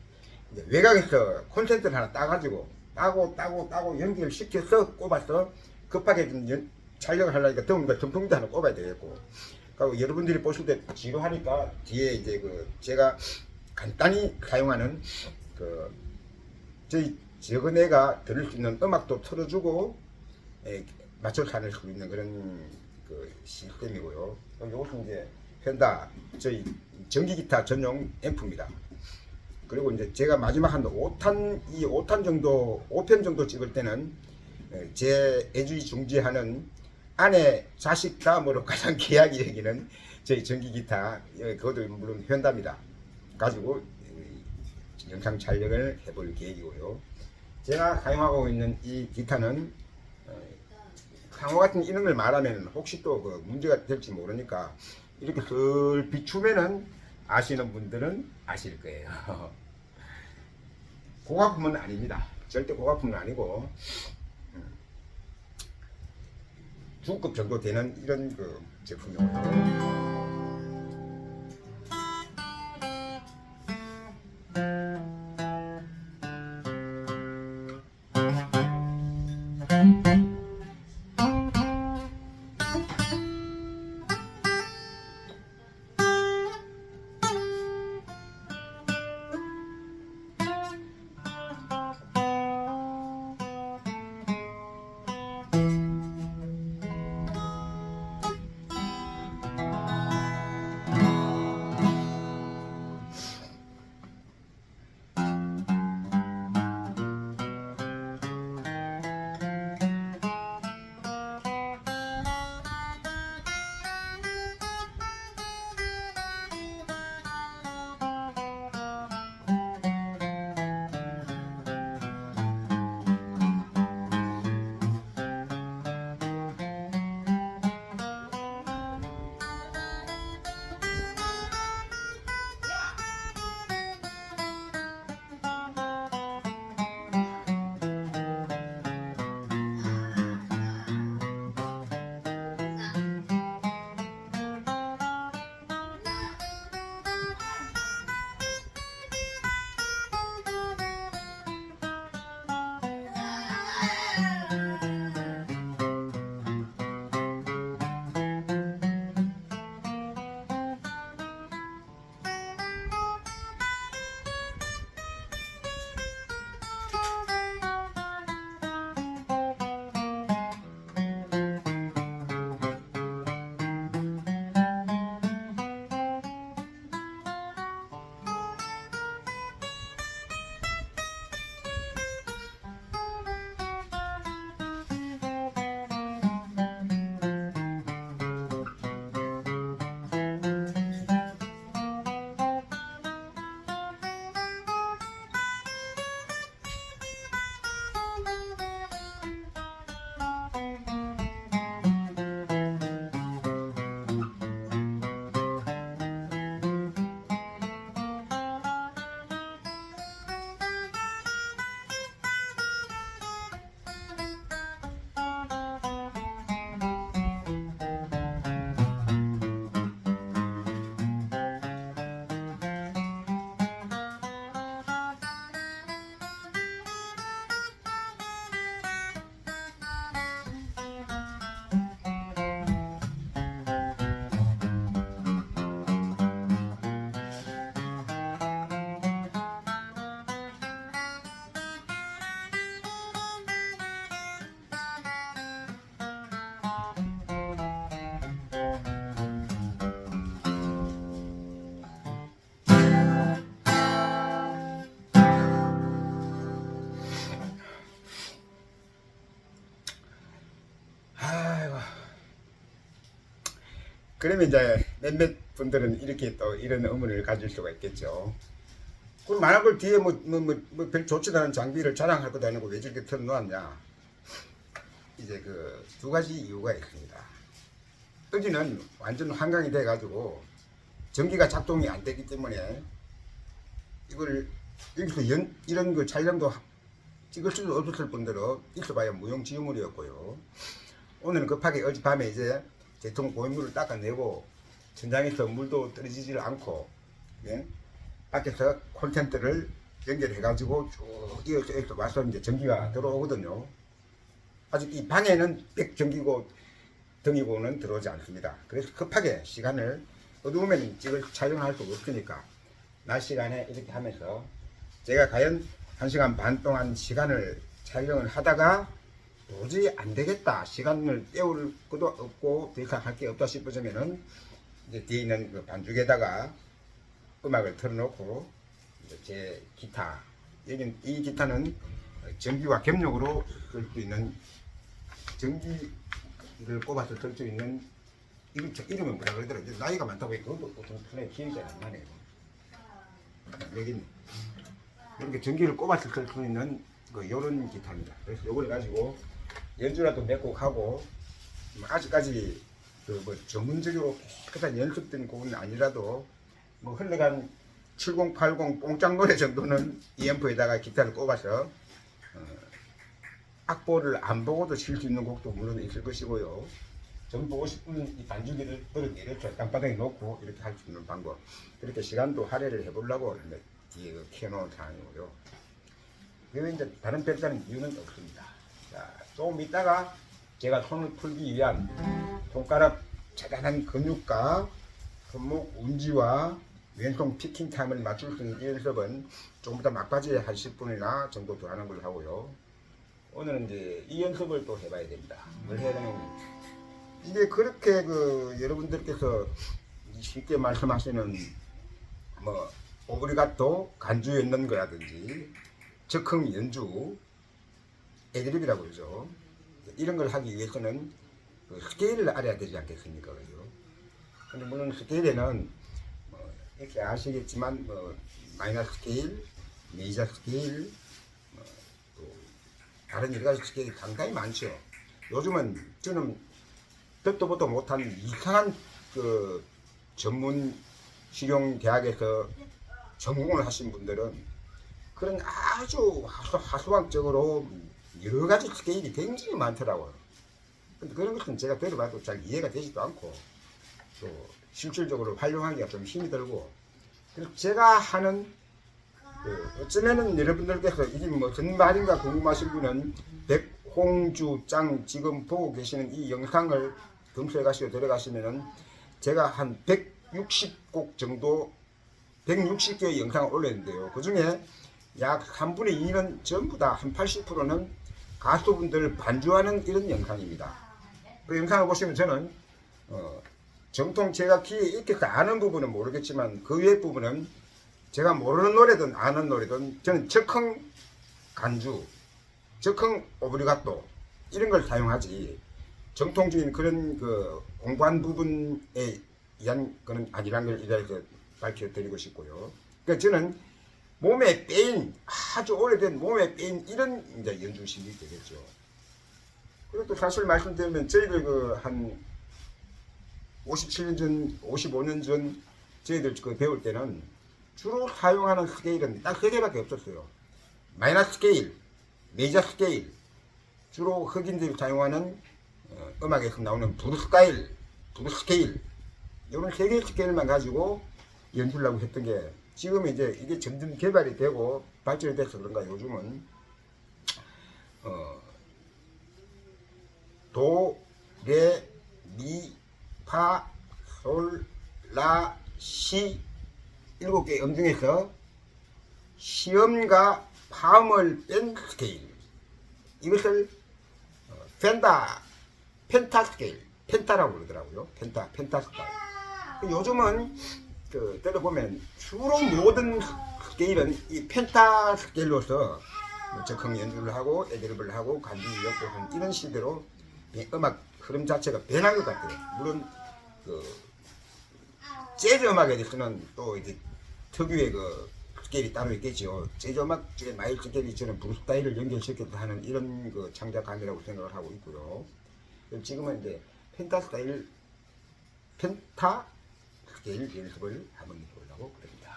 Speaker 1: 이제 외곽에서 콘센트를 하나 따가지고 따고 연기를 시켜서 꼽아서 급하게 좀 촬영을 하려니까 더우니까 전풍기도 하나 꼽아야 되겠고. 그리고 여러분들이 보실 때 지루하니까 뒤에 이제 제가 간단히 사용하는 저희 적은 애가 들을 수 있는 음악도 틀어주고 맞춰 다닐 수 있는 그런 시스템이고요. 이것은 이제 펜다 저희 전기기타 전용 앰프입니다. 그리고 이제 제가 마지막 한 5편 정도 찍을 때는 제 애주의 중지하는 아내, 자식 다음으로 가장 귀하게 여기는 저희 전기 기타, 그것도 물론 현답니다. 가지고 영상 촬영을 해볼 계획이고요. 제가 사용하고 있는 이 기타는 상호 같은 이름을 말하면 혹시 또 그 문제가 될지 모르니까 이렇게 슬 비추면은 아시는 분들은 아실 거예요. 고가품은 아닙니다. 절대 고가품은 아니고 중급 정도 되는 이런 그 제품이고요. 그러면 이제 몇몇 분들은 이렇게 또 이런 의문을 가질 수가 있겠죠. 그럼 만약 그 뒤에 별 좋지도 않은 장비를 자랑할 것도 아니고 왜 저렇게 틀어놓았냐? 이제 그 두 가지 이유가 있습니다. 여기는 완전 한강이 돼가지고 전기가 작동이 안 되기 때문에 이걸 여기서 이런 그 촬영도 찍을 수도 없었을 뿐더러 있어봐야 무용지물이었고요. 오늘은 급하게 어젯밤에 이제 대통 고인물을 닦아내고 천장에서 물도 떨어지질 않고, 예? 밖에서 콘센트를 연결해가지고 쭉 이어서 와서 이제 전기가 들어오거든요. 아직 이 방에는 백전기고 등이고는 들어오지 않습니다. 그래서 급하게 시간을 어두우면 촬영할 수가 없으니까 낮 시간에 이렇게 하면서 제가 과연 1시간 반 동안 시간을 촬영을 하다가 도저히 안 되겠다, 시간을 때울 것도 없고 더 이상 할 게 없다 싶어지면은 이제 뒤에 있는 그 반죽에다가 음악을 틀어놓고 이제 제 기타, 여긴 이 기타는 전기와 겸용으로 쓸 수 있는 전기 이걸 꼽아서 들 수 있는 이름은 뭐라 그러더라고요. 나이가 많다고 해서 그것도 보통 손에 기억이 잘 안 나네요. 여기 있네. 이렇게 전기를 꼽아서 들 수 있는 요런 기타입니다. 그래서 요걸 가지고 연주라도 몇 곡 하고 아직까지 뭐 전문적으로 깨끗한 연습된 곡은 아니라도 뭐 흘러간 7080 뽕짝 노래 정도는 EM프에다가 기타를 꼽아서 악보를 안 보고도 칠 수 있는 곡도 물론 있을 것이고요. 전 보고 싶은 이 반주기를 떨어내려서 땅바닥에 놓고 이렇게 할 수 있는 방법. 그렇게 시간도 할애를 해보려고 뒤에 키워놓은 상황이고요. 그리고 이제 다른 별다른 이유는 없습니다. 자, 조금 있다가 제가 손을 풀기 위한 손가락 차단한 근육과 손목 운지와 왼손 피킹 타임을 맞출 수 있는 이 연습은 조금 더 막바지에 한 10분이나 정도 더 하는 걸 하고요. 오늘은 이제 이 연습을 또 해봐야 됩니다. 뭘 해야 되냐면 이게 그렇게 여러분들께서 쉽게 말씀하시는 뭐 오브리가토 간주 연는 거라든지 즉흥 연주 애드립이라고 그러죠. 이런 걸 하기 위해서는 스케일을 알아야 되지 않겠습니까? 그죠? 근데 물론 스케일에는 이렇게 아시겠지만 마이너 스케일, 메이저 스케일, 또 다른 여러 가지 스케일이 상당히 많죠. 요즘은 저는 듣도 보도 못한 이상한 전문 실용 대학에서 전공을 하신 분들은 그런 아주 하수학적으로 여러 가지 스케일이 굉장히 많더라고요. 근데 그런 것은 제가 들어봐도 잘 이해가 되지도 않고 또 실질적으로 활용하기가 좀 힘이 들고, 그래서 제가 하는 어쩌면은 여러분들께서 이게 무슨 말인가 궁금하신 분은 백홍주짱 지금 보고 계시는 이 영상을 검색해 가시고 들어가시면은 제가 한 160곡 정도 160개의 영상을 올렸는데요. 그 중에 약 3분의 2는 전부 다 한 80%는 가수분들을 반주하는 이런 영상입니다. 그 영상을 보시면 저는 정통 제가 귀에 익혀서 아는 부분은 모르겠지만 그 외의 부분은 제가 모르는 노래든 아는 노래든 저는 즉흥 간주, 즉흥 오브리가토 이런 걸 사용하지 정통적인 그런 공부한 부분에 의한 거는 아니라는 걸 이래서 밝혀드리고 싶고요. 그러니까 저는 몸에 빼인 아주 오래된 몸에 빼인 이런 이제 연주식이 되겠죠. 그리고 또 사실 말씀드리면 저희들 한 57년 전, 55년 전 저희들 배울 때는 주로 사용하는 스케일은 딱 3개밖에 없었어요. 마이너 스케일, 메이저 스케일, 주로 흑인들이 사용하는 음악에서 나오는 브루스 스케일 이런 3개의 스케일만 가지고 연주를 하고 했던 게 지금 이제 이게 점점 개발이 되고 발전이 돼서 그런가 요즘은 도, 레, 미, 파, 솔, 라, 시 7개의 음중에서 시음과 파음을 뺀 스케일, 이것을 펜타 스케일, 펜타라고 그러더라고요. 펜타 스케일. 요즘은 들어보면 주로 모든 스케일은 이 펜타 스케일로서 즉흥 연주를 하고 애드립을 하고 간주를 엮고 이런 식으로 음악 흐름 자체가 변한 것 같아요. 물론 재즈 음악에 대해서는 또 이제 특유의 스케일이 따로 있겠죠. 재즈 음악 중에 마일 스케일이 저는 브루스 스타일을 연결시켜서 하는 이런 창작감이라고 생각을 하고 있고요. 지금은 이제 펜타 스케일 연습을 한번 해보려고 그럽니다.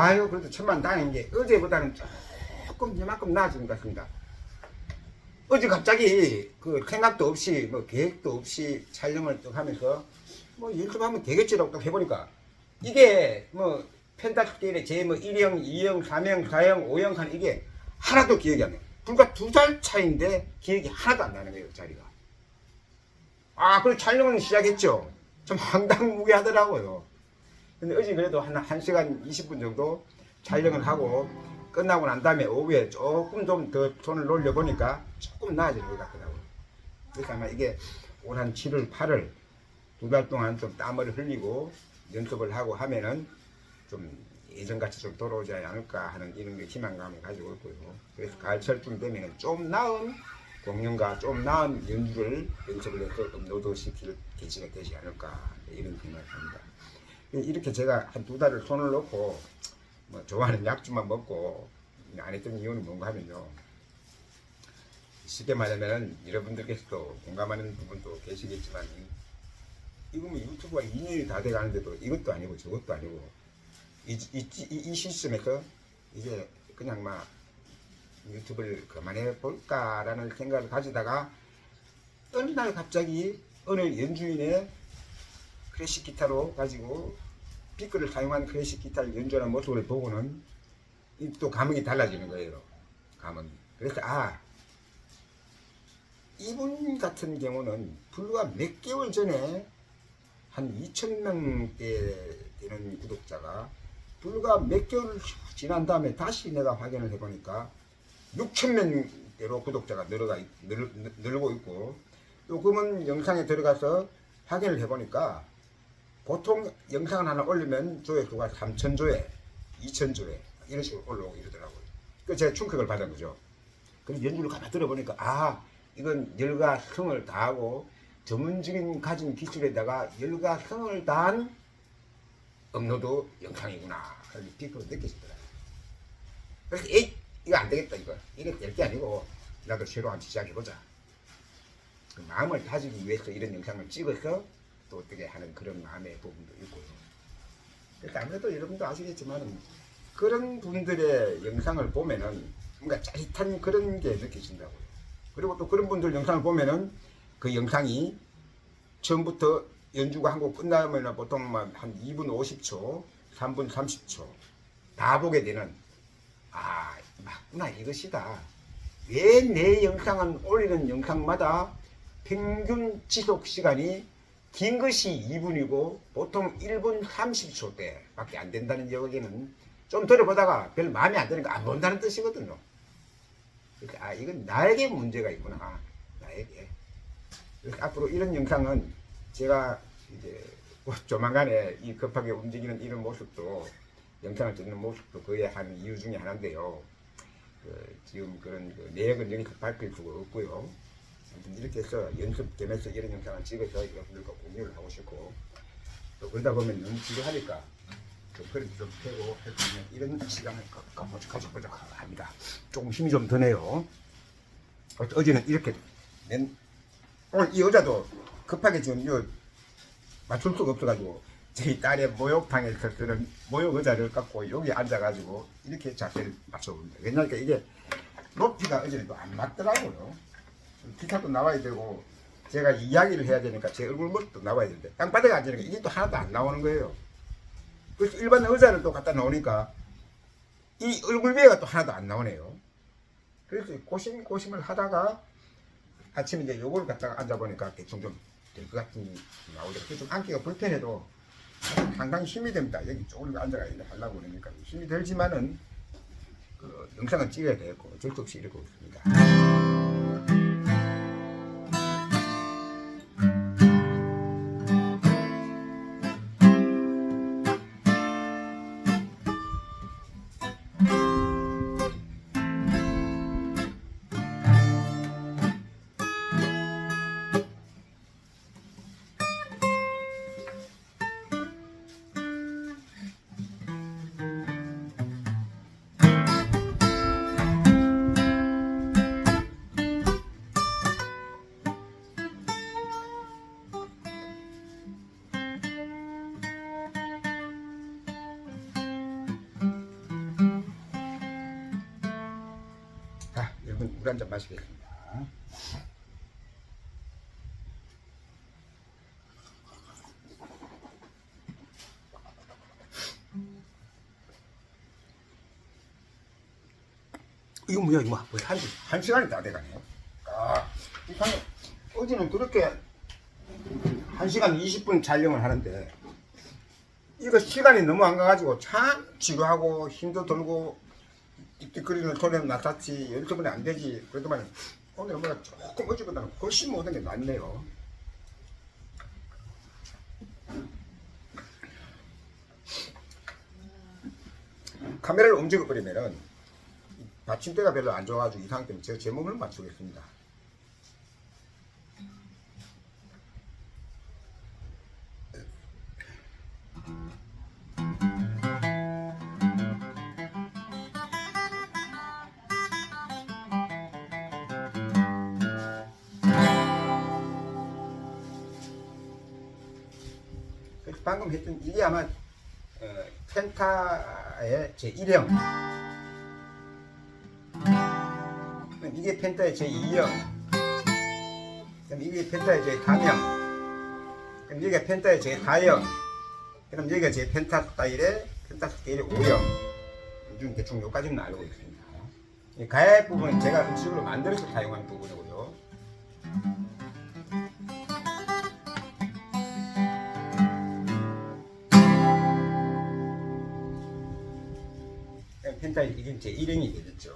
Speaker 1: 아유 그래도 천만다행인 게 어제보다는 조금 이만큼 나아진 것 같습니다. 어제 갑자기 그 생각도 없이 뭐 계획도 없이 촬영을 또 하면서 뭐 연습하면 되겠지라고 딱 해보니까 이게 뭐 펜타스케일의 제 뭐 1형, 2형, 3형, 4형, 5형 하는 이게 하나도 기억이 안 나요. 불과 2달 차인데 기억이 하나도 안 나는 거예요, 자리가. 아, 그리고 촬영을 시작했죠. 좀 황당무계하더라고요. 근데 어제 그래도 한 1시간 20분 정도 촬영을 하고 끝나고 난 다음에 오후에 조금 좀 더 손을 놀려보니까 조금 나아지는 것 같더라고요. 그래서 아마 이게 올 한 7월, 8월 2달 동안 좀 땀을 흘리고 연습을 하고 하면은 좀 예전같이 좀 돌아오지 않을까 하는 이런 희망감을 가지고 있고요. 그래서 가을철쯤 되면 좀 나은 공연과 좀 나은 연주를 연습을 해서 업로드시킬 계기가 되지 않을까 이런 생각을 합니다. 이렇게 제가 한 2달을 손을 놓고 뭐 좋아하는 약주만 먹고 안 했던 이유는 뭔가 하면요. 쉽게 말하면 여러분들께서도 공감하는 부분도 계시겠지만 이거 뭐 유튜브가 2년이 다 돼가는데도 이것도 아니고 저것도 아니고 이 시스템에서 이제 그냥 막 유튜브를 그만해 볼까라는 생각을 가지다가 어느 날 갑자기 어느 연주인의 클래식 기타로 가지고 피크를 사용한 클래식 기타를 연주하는 모습을 보고는 또 감흥이 달라지는 거예요. 감흥이. 그래서 이분 같은 경우는 불과 몇 개월 전에 한 2,000명대 되는 구독자가 불과 몇 개월 지난 다음에 다시 내가 확인을 해보니까 6,000명대로 구독자가 늘고 있고 또 그분 영상에 들어가서 확인을 해보니까 보통 영상을 하나 올리면 조회수가 3,000조회, 2,000조회 이런 식으로 올라오고 이러더라고요. 그래서 제가 충격을 받은 거죠. 그래서 연주를 가만히 들어보니까 이건 열과 성을 다하고 전문적인 가진 기술에다가 열과 성을 다한 업로드 영상이구나 그렇게 비교를 느끼시더라고요. 그래서 이거 안 되겠다 이게 될 게 아니고 나도 새로 한번 시작해보자. 그 마음을 다지기 위해서 이런 영상을 찍어서 또 어떻게 하는 그런 마음의 부분도 있고요. 그래서 아무래도 여러분도 아시겠지만 그런 분들의 영상을 보면은 뭔가 짜릿한 그런 게 느껴진다고요. 그리고 또 그런 분들 영상을 보면은 그 영상이 처음부터 연주가 한 곡 끝나면 보통 한 2분 50초, 3분 30초 다 보게 되는 맞구나 이것이다. 왜 내 영상은 올리는 영상마다 평균 지속 시간이 긴 것이 2분이고 보통 1분 30초대 밖에 안 된다는 여기는 좀 들어보다가 별 마음에 안 드니까 안 본다는 뜻이거든요. 그러니까 이건 나에게 문제가 있구나. 나에게. 그래서 앞으로 이런 영상은 제가 이제 조만간에 이 급하게 움직이는 이런 모습도 영상을 찍는 모습도 그의 한 이유 중에 하나인데요. 지금 그런 내역은 여기서 밝힐 수가 없고요. 아무튼 이렇게 해서 연습 겸해서 이런 영상을 찍어서 여러분들과 공유를 하고 싶고 또 그러다 보면 연습을 하니까 좀 그릇 좀 펴고 할 수 있는 이런 시간을 가져보자 합니다. 조금 힘이 좀 드네요. 어제는 이렇게 오늘 이 여자도 급하게 지금 맞출 수가 없어가지고 저희 딸의 목욕탕에서 쓰는 목욕 의자를 갖고 여기 앉아가지고 이렇게 자세를 맞춰봅니다. 왜냐니까 이게 높이가 어제는 또 안 맞더라고요. 기타도 나와야 되고 제가 이야기를 해야 되니까 제 얼굴 모습도 나와야 되는데 땅바닥에 앉으니까 이게 또 하나도 안 나오는 거예요. 그래서 일반 의자를 또 갖다 놓으니까 이 얼굴 위에가 또 하나도 안 나오네요. 그래서 고심을 하다가 아침에 이제 요걸 갖다가 앉아보니까 대충 좀 될 것 같은 나오더라고요. 좀 앉기가 불편해도 상당히 힘이 됩니다. 여기 쪼그리고 앉아가 하려고 그러니까 힘이 들지만은 그 영상을 찍어야 되고 어쩔 수 없이 이러고 있습니다. 물 한 잔 마시겠습니다. 이거 뭐야, 이거 뭐야. 한 시간이 다 돼가네. 이 방금 어제는 그렇게 1시간 20분 촬영을 하는데 이거 시간이 너무 안 가가지고 참 지루하고 힘도 들고 띠거리는 소리는 나탔지 연습은 안 되지. 그래도만 오늘은 뭐가 조금 어제보다는 훨씬 모든 게 낫네요. 카메라를 움직여버리면은 받침대가 별로 안 좋아가지고 이 상태 때문에 제가 제 몸을 맞추겠습니다. 방금 했던 이게 아마 펜타의 제1형, 이게 펜타의 제2형, 그럼 이게 펜타의 제3형, 그럼 여기가 펜타의 제4형, 그럼 여기가 제 펜타 스타일의 5형. 대충 여기까지는 알고 있습니다. 가야의 부분은 제가 음식으로 만들어서 사용하는 부분이고요. 펜타 이게 제 1행이 되겠죠.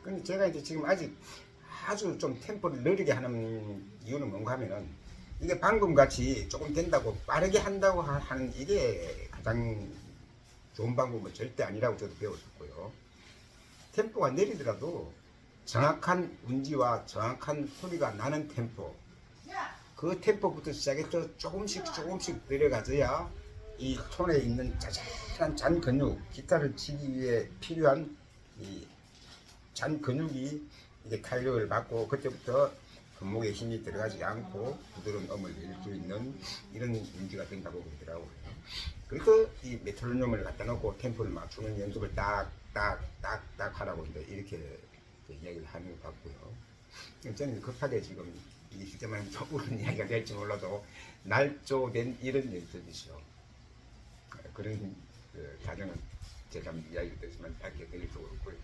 Speaker 1: 근데 제가 이제 지금 아직 아주 좀 템포를 느리게 하는 이유는 뭔가 하면은 이게 방금 같이 조금 된다고 빠르게 한다고 하는 이게 가장 좋은 방법은 절대 아니라고 저도 배웠었고요. 템포가 느리더라도 정확한 운지와 정확한 소리가 나는 템포, 그 템포부터 시작해서 조금씩 내려가져야 이 손에 있는 짜잘한 잔 근육, 기타를 치기 위해 필요한 이 잔 근육이 이제 탄력을 받고 그때부터 근목에 힘이 들어가지 않고 부드러운 음을 낼 수 있는 이런 운지가 된다고 그러더라고요. 그래서 이 메트로놈을 갖다 놓고 템포를 맞추는 연습을 딱딱딱딱 하라고 이렇게 이야기를 하는 것 같고요. 저는 급하게 지금 이 시점에는 무슨 이야기가 될지 몰라도 날조된 이런 연습이죠. 그런 과정은 제가 이야기를 듣지만 밝게 들릴 수 없고요.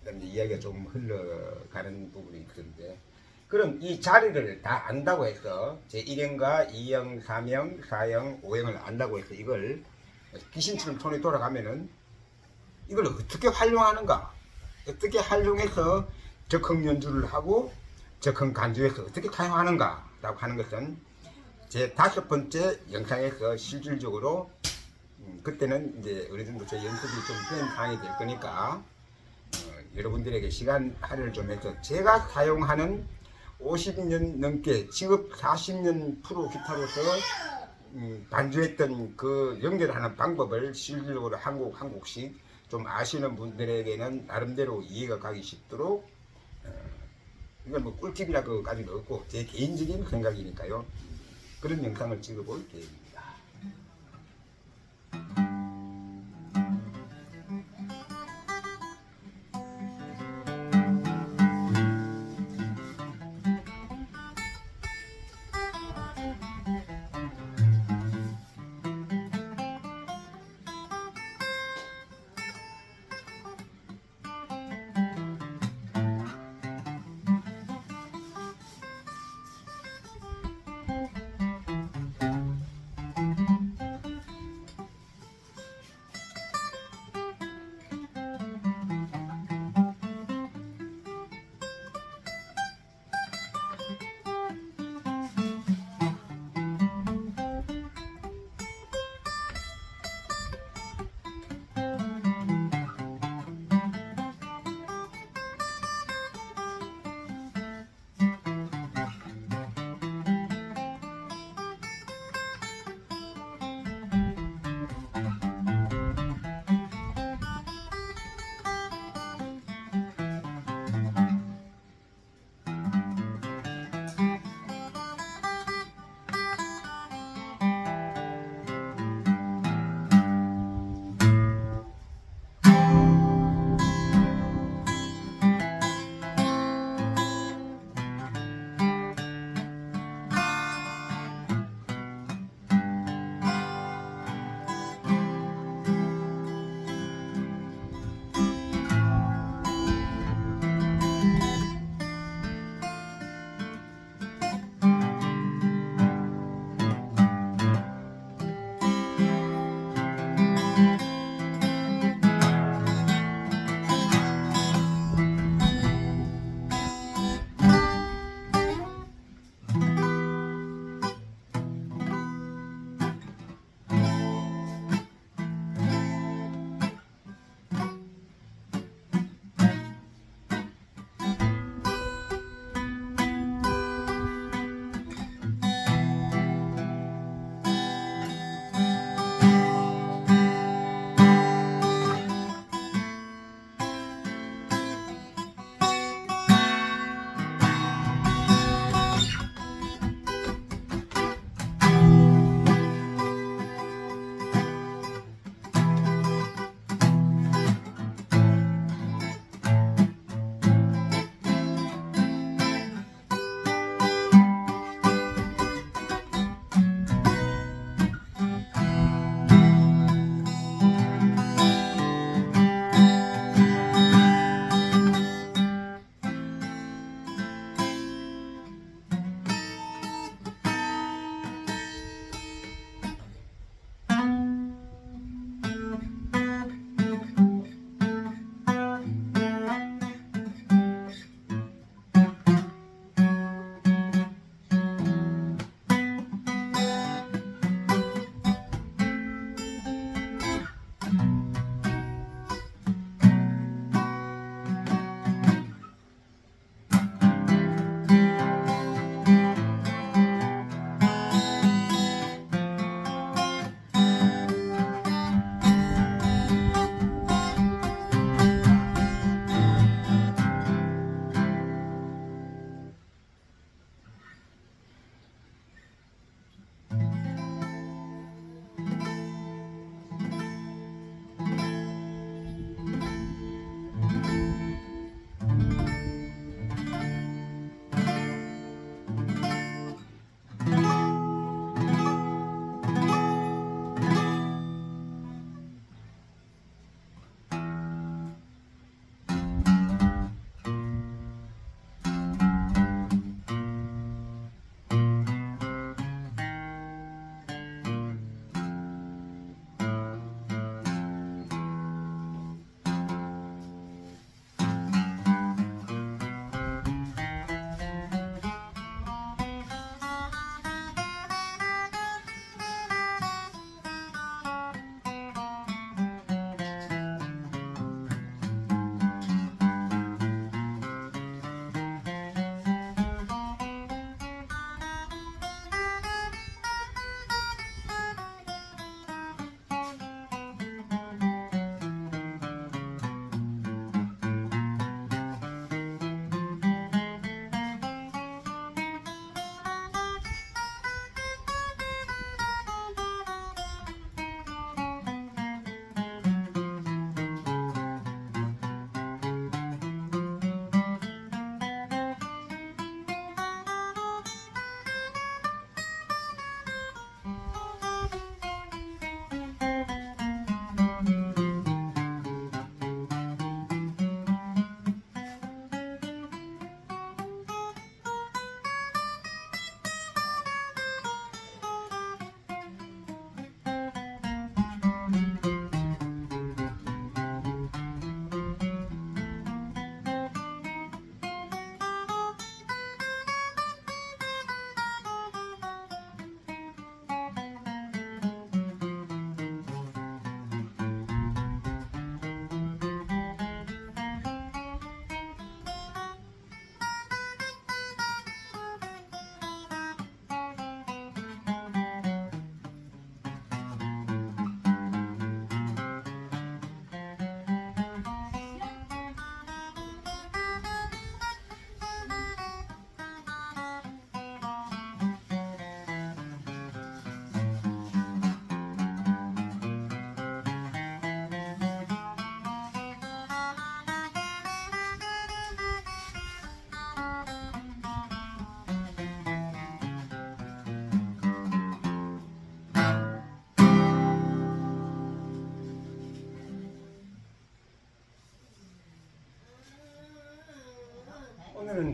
Speaker 1: 그다음에 이야기가 좀 흘러가는 부분이 있는데, 그럼 이 자리를 다 안다고 해서 제 1형과 2형, 3형, 4형, 5형을 안다고 해서 이걸 귀신처럼 손이 돌아가면은 이걸 어떻게 활용하는가? 어떻게 활용해서 적흥 연주를 하고 적흥 간주해서 어떻게 사용하는가? 라고 하는 것은 제 5번째 영상에서 실질적으로 그때는 이제 어느 정도 제 연습이 좀 된 상황이 될 거니까 여러분들에게 시간 할애를 좀 해서 제가 사용하는 50년 넘게 직업 40년 프로 기타로서 반주했던 그 연결하는 방법을 실질적으로 한 곡씩 좀 아시는 분들에게는 나름대로 이해가 가기 쉽도록 이건 뭐 꿀팁이라고까지는 없고 제 개인적인 생각이니까요. 그런 영상을 찍어볼 계획입니다.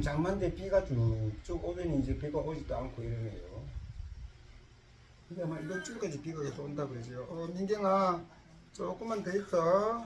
Speaker 1: 장만대 비가 쭉쭉 오더니 이제 비가 오지도 않고 이러네요. 근데 아마 이번 주까지 비가 계속 온다 그러죠. 민경아 조금만 더 있어.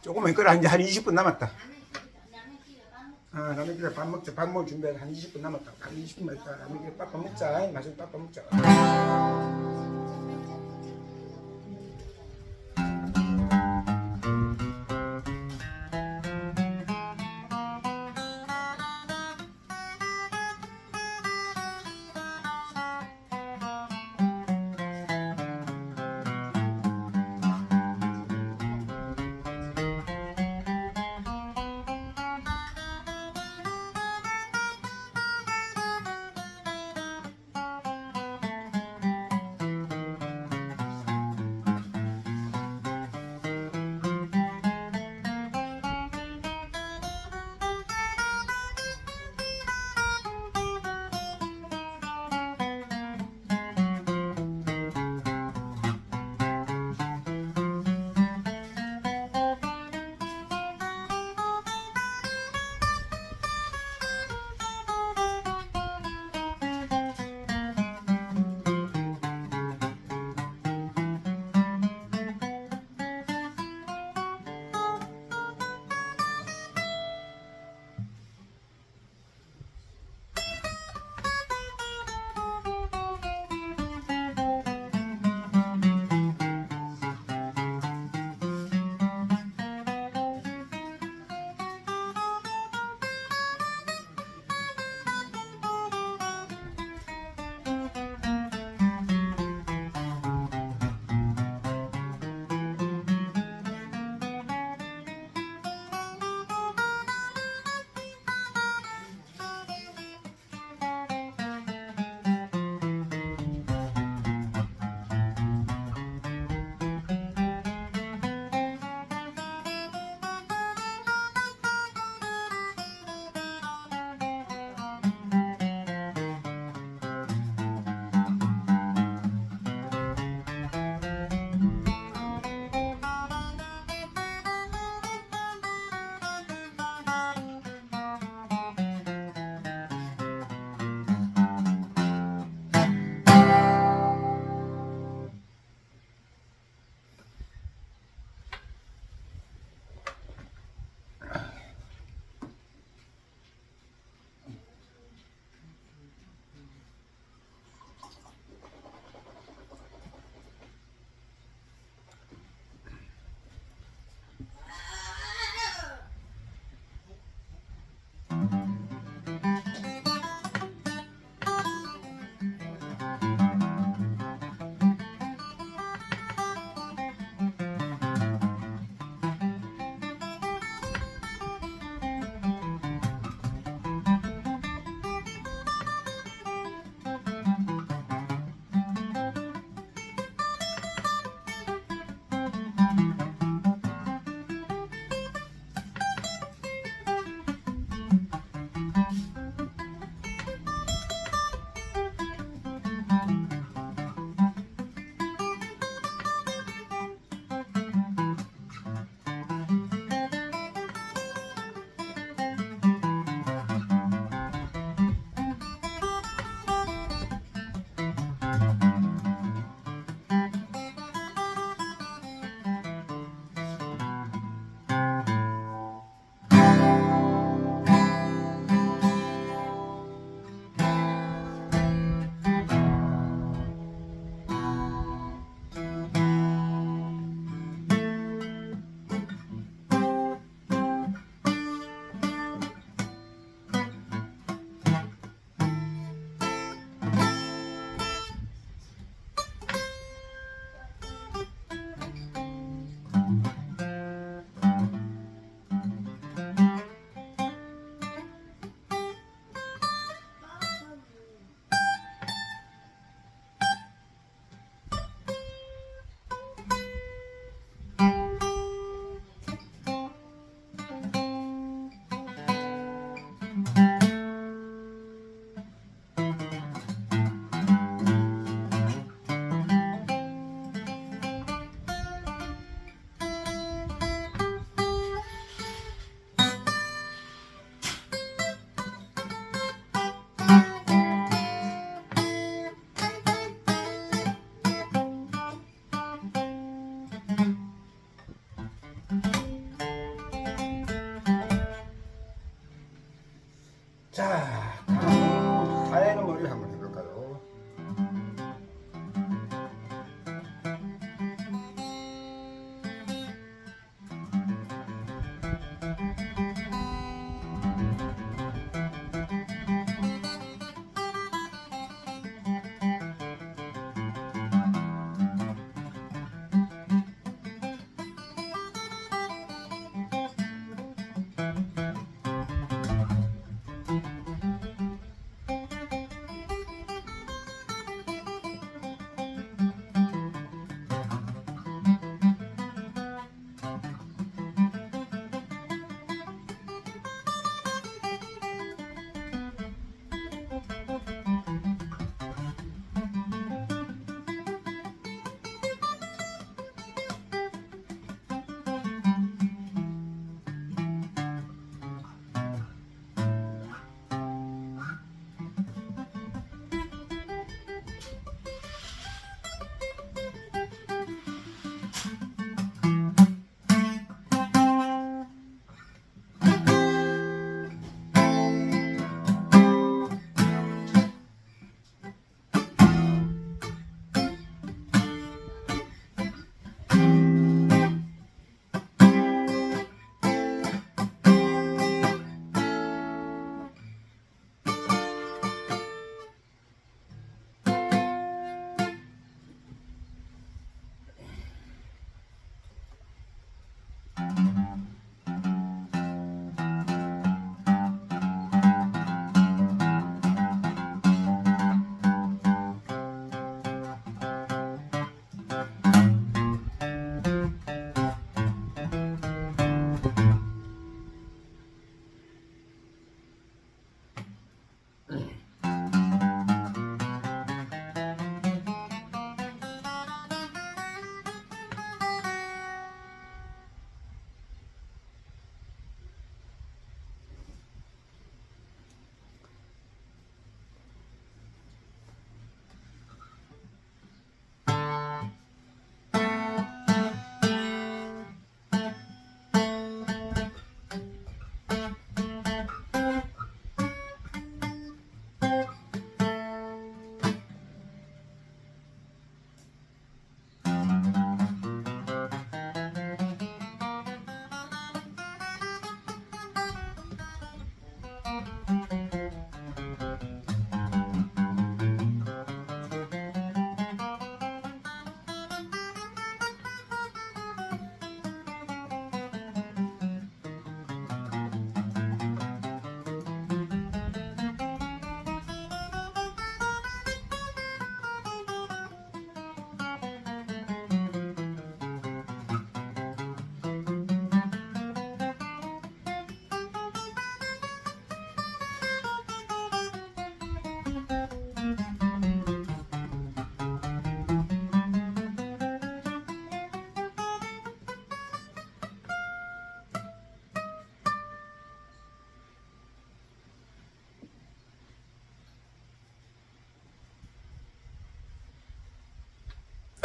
Speaker 1: 조금만 있거라. 이제 한 20분 남았다. 라면 끓여 밥 먹자. 밥 먹을 준비해. 한 20분 남았다. 한 20분만 있다. 라면 끓여 밥 먹자. 맛있는 밥 먹자.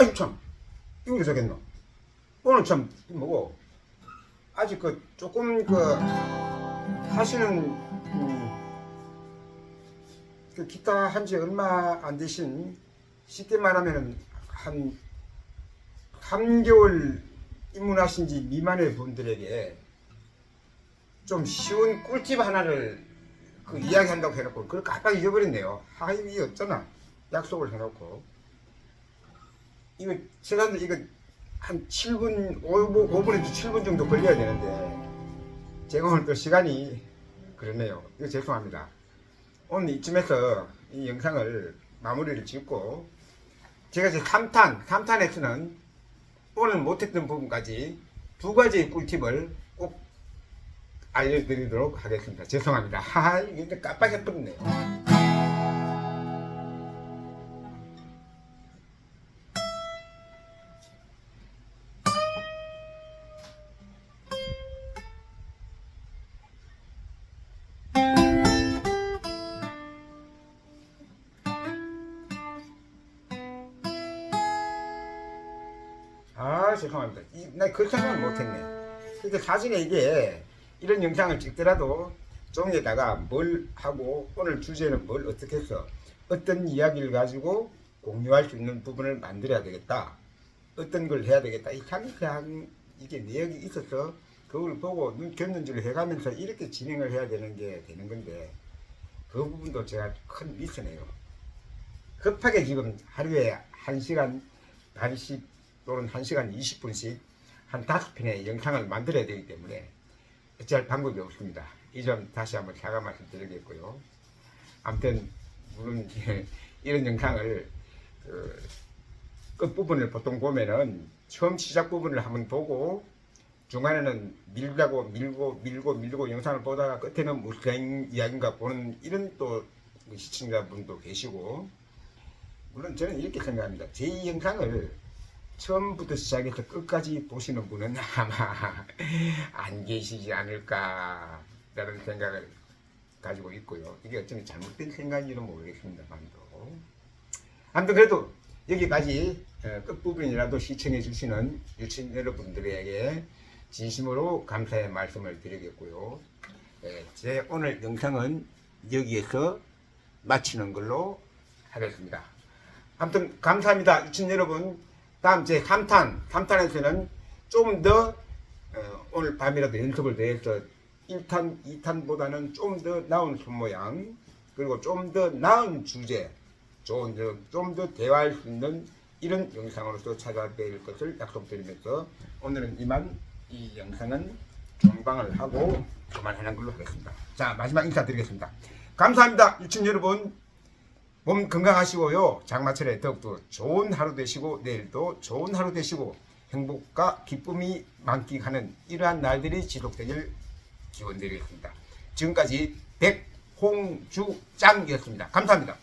Speaker 1: 아유 참 이거 왜 저겠노? 오늘 참 뭐고 아직 그 조금 그 하시는 그 기타 한지 얼마 안 되신 쉽게 말하면은 한 3개월 입문하신 지 미만의 분들에게 좀 쉬운 꿀팁 하나를 그 이야기한다고 해놓고 그걸 깜빡 잊어버렸네요. 아 이게 어쩌나 약속을 해놓고 이거 시간도 이거 한 7분 5분에서 7분 정도 걸려야 되는데 제가 오늘 또 시간이 그러네요. 이거 죄송합니다. 오늘 이쯤에서 이 영상을 마무리를 짓고 제가 이제 3탄에서는 오늘 못했던 부분까지 2가지의 꿀팁을 꼭 알려드리도록 하겠습니다. 죄송합니다. 하하 이거 깜빡해버렸네요. 아 죄송합니다. 나 그 생각을 못했네. 근데 사실은 이게 이런 영상을 찍더라도 종이에다가 뭘 하고 오늘 주제는 뭘 어떻게 해서 어떤 이야기를 가지고 공유할 수 있는 부분을 만들어야 되겠다. 어떤 걸 해야 되겠다. 이 상세한 이게 내역이 있어서 그걸 보고 눈 곁눈질을 해가면서 이렇게 진행을 해야 되는 게 되는 건데 그 부분도 제가 큰 미스네요. 급하게 지금 하루에 1시간 반씩 또는 1시간 20분씩 한 5편의 영상을 만들어야 되기 때문에 어찌할 방법이 없습니다. 이 점 다시 한번 사과 말씀드리겠고요. 아무튼 물론 이런 영상을 끝부분을 보통 보면은 처음 시작 부분을 한번 보고 중간에는 밀고 영상을 보다가 끝에는 무슨 이야기인가 보는 이런 또 시청자분도 계시고 물론 저는 이렇게 생각합니다. 제 영상을 처음부터 시작해서 끝까지 보시는 분은 아마 안 계시지 않을까라는 생각을 가지고 있고요. 이게 어쩌면 잘못된 생각인지는 모르겠습니다만도 아무튼 그래도 여기까지 끝부분이라도 시청해 주시는 유치원 여러분들에게 진심으로 감사의 말씀을 드리겠고요. 제 오늘 영상은 여기에서 마치는 걸로 하겠습니다. 아무튼 감사합니다. 유치원 여러분. 다음 제 3탄에서는 좀 더 오늘 밤이라도 연습을 더해서 1탄, 2탄보다는 좀 더 나은 손모양 그리고 좀 더 나은 주제 좀 더 대화할 수 있는 이런 영상으로서 찾아뵐 것을 약속드리면서 오늘은 이만 이 영상은 종방을 하고 그만하는 걸로 하겠습니다. 자 마지막 인사드리겠습니다. 감사합니다. 유치원 여러분 몸 건강하시고요. 장마철에 더욱더 좋은 하루 되시고 내일도 좋은 하루 되시고 행복과 기쁨이 만끽하는 이러한 날들이 지속되길 기원드리겠습니다. 지금까지 백홍주짱이었습니다. 감사합니다.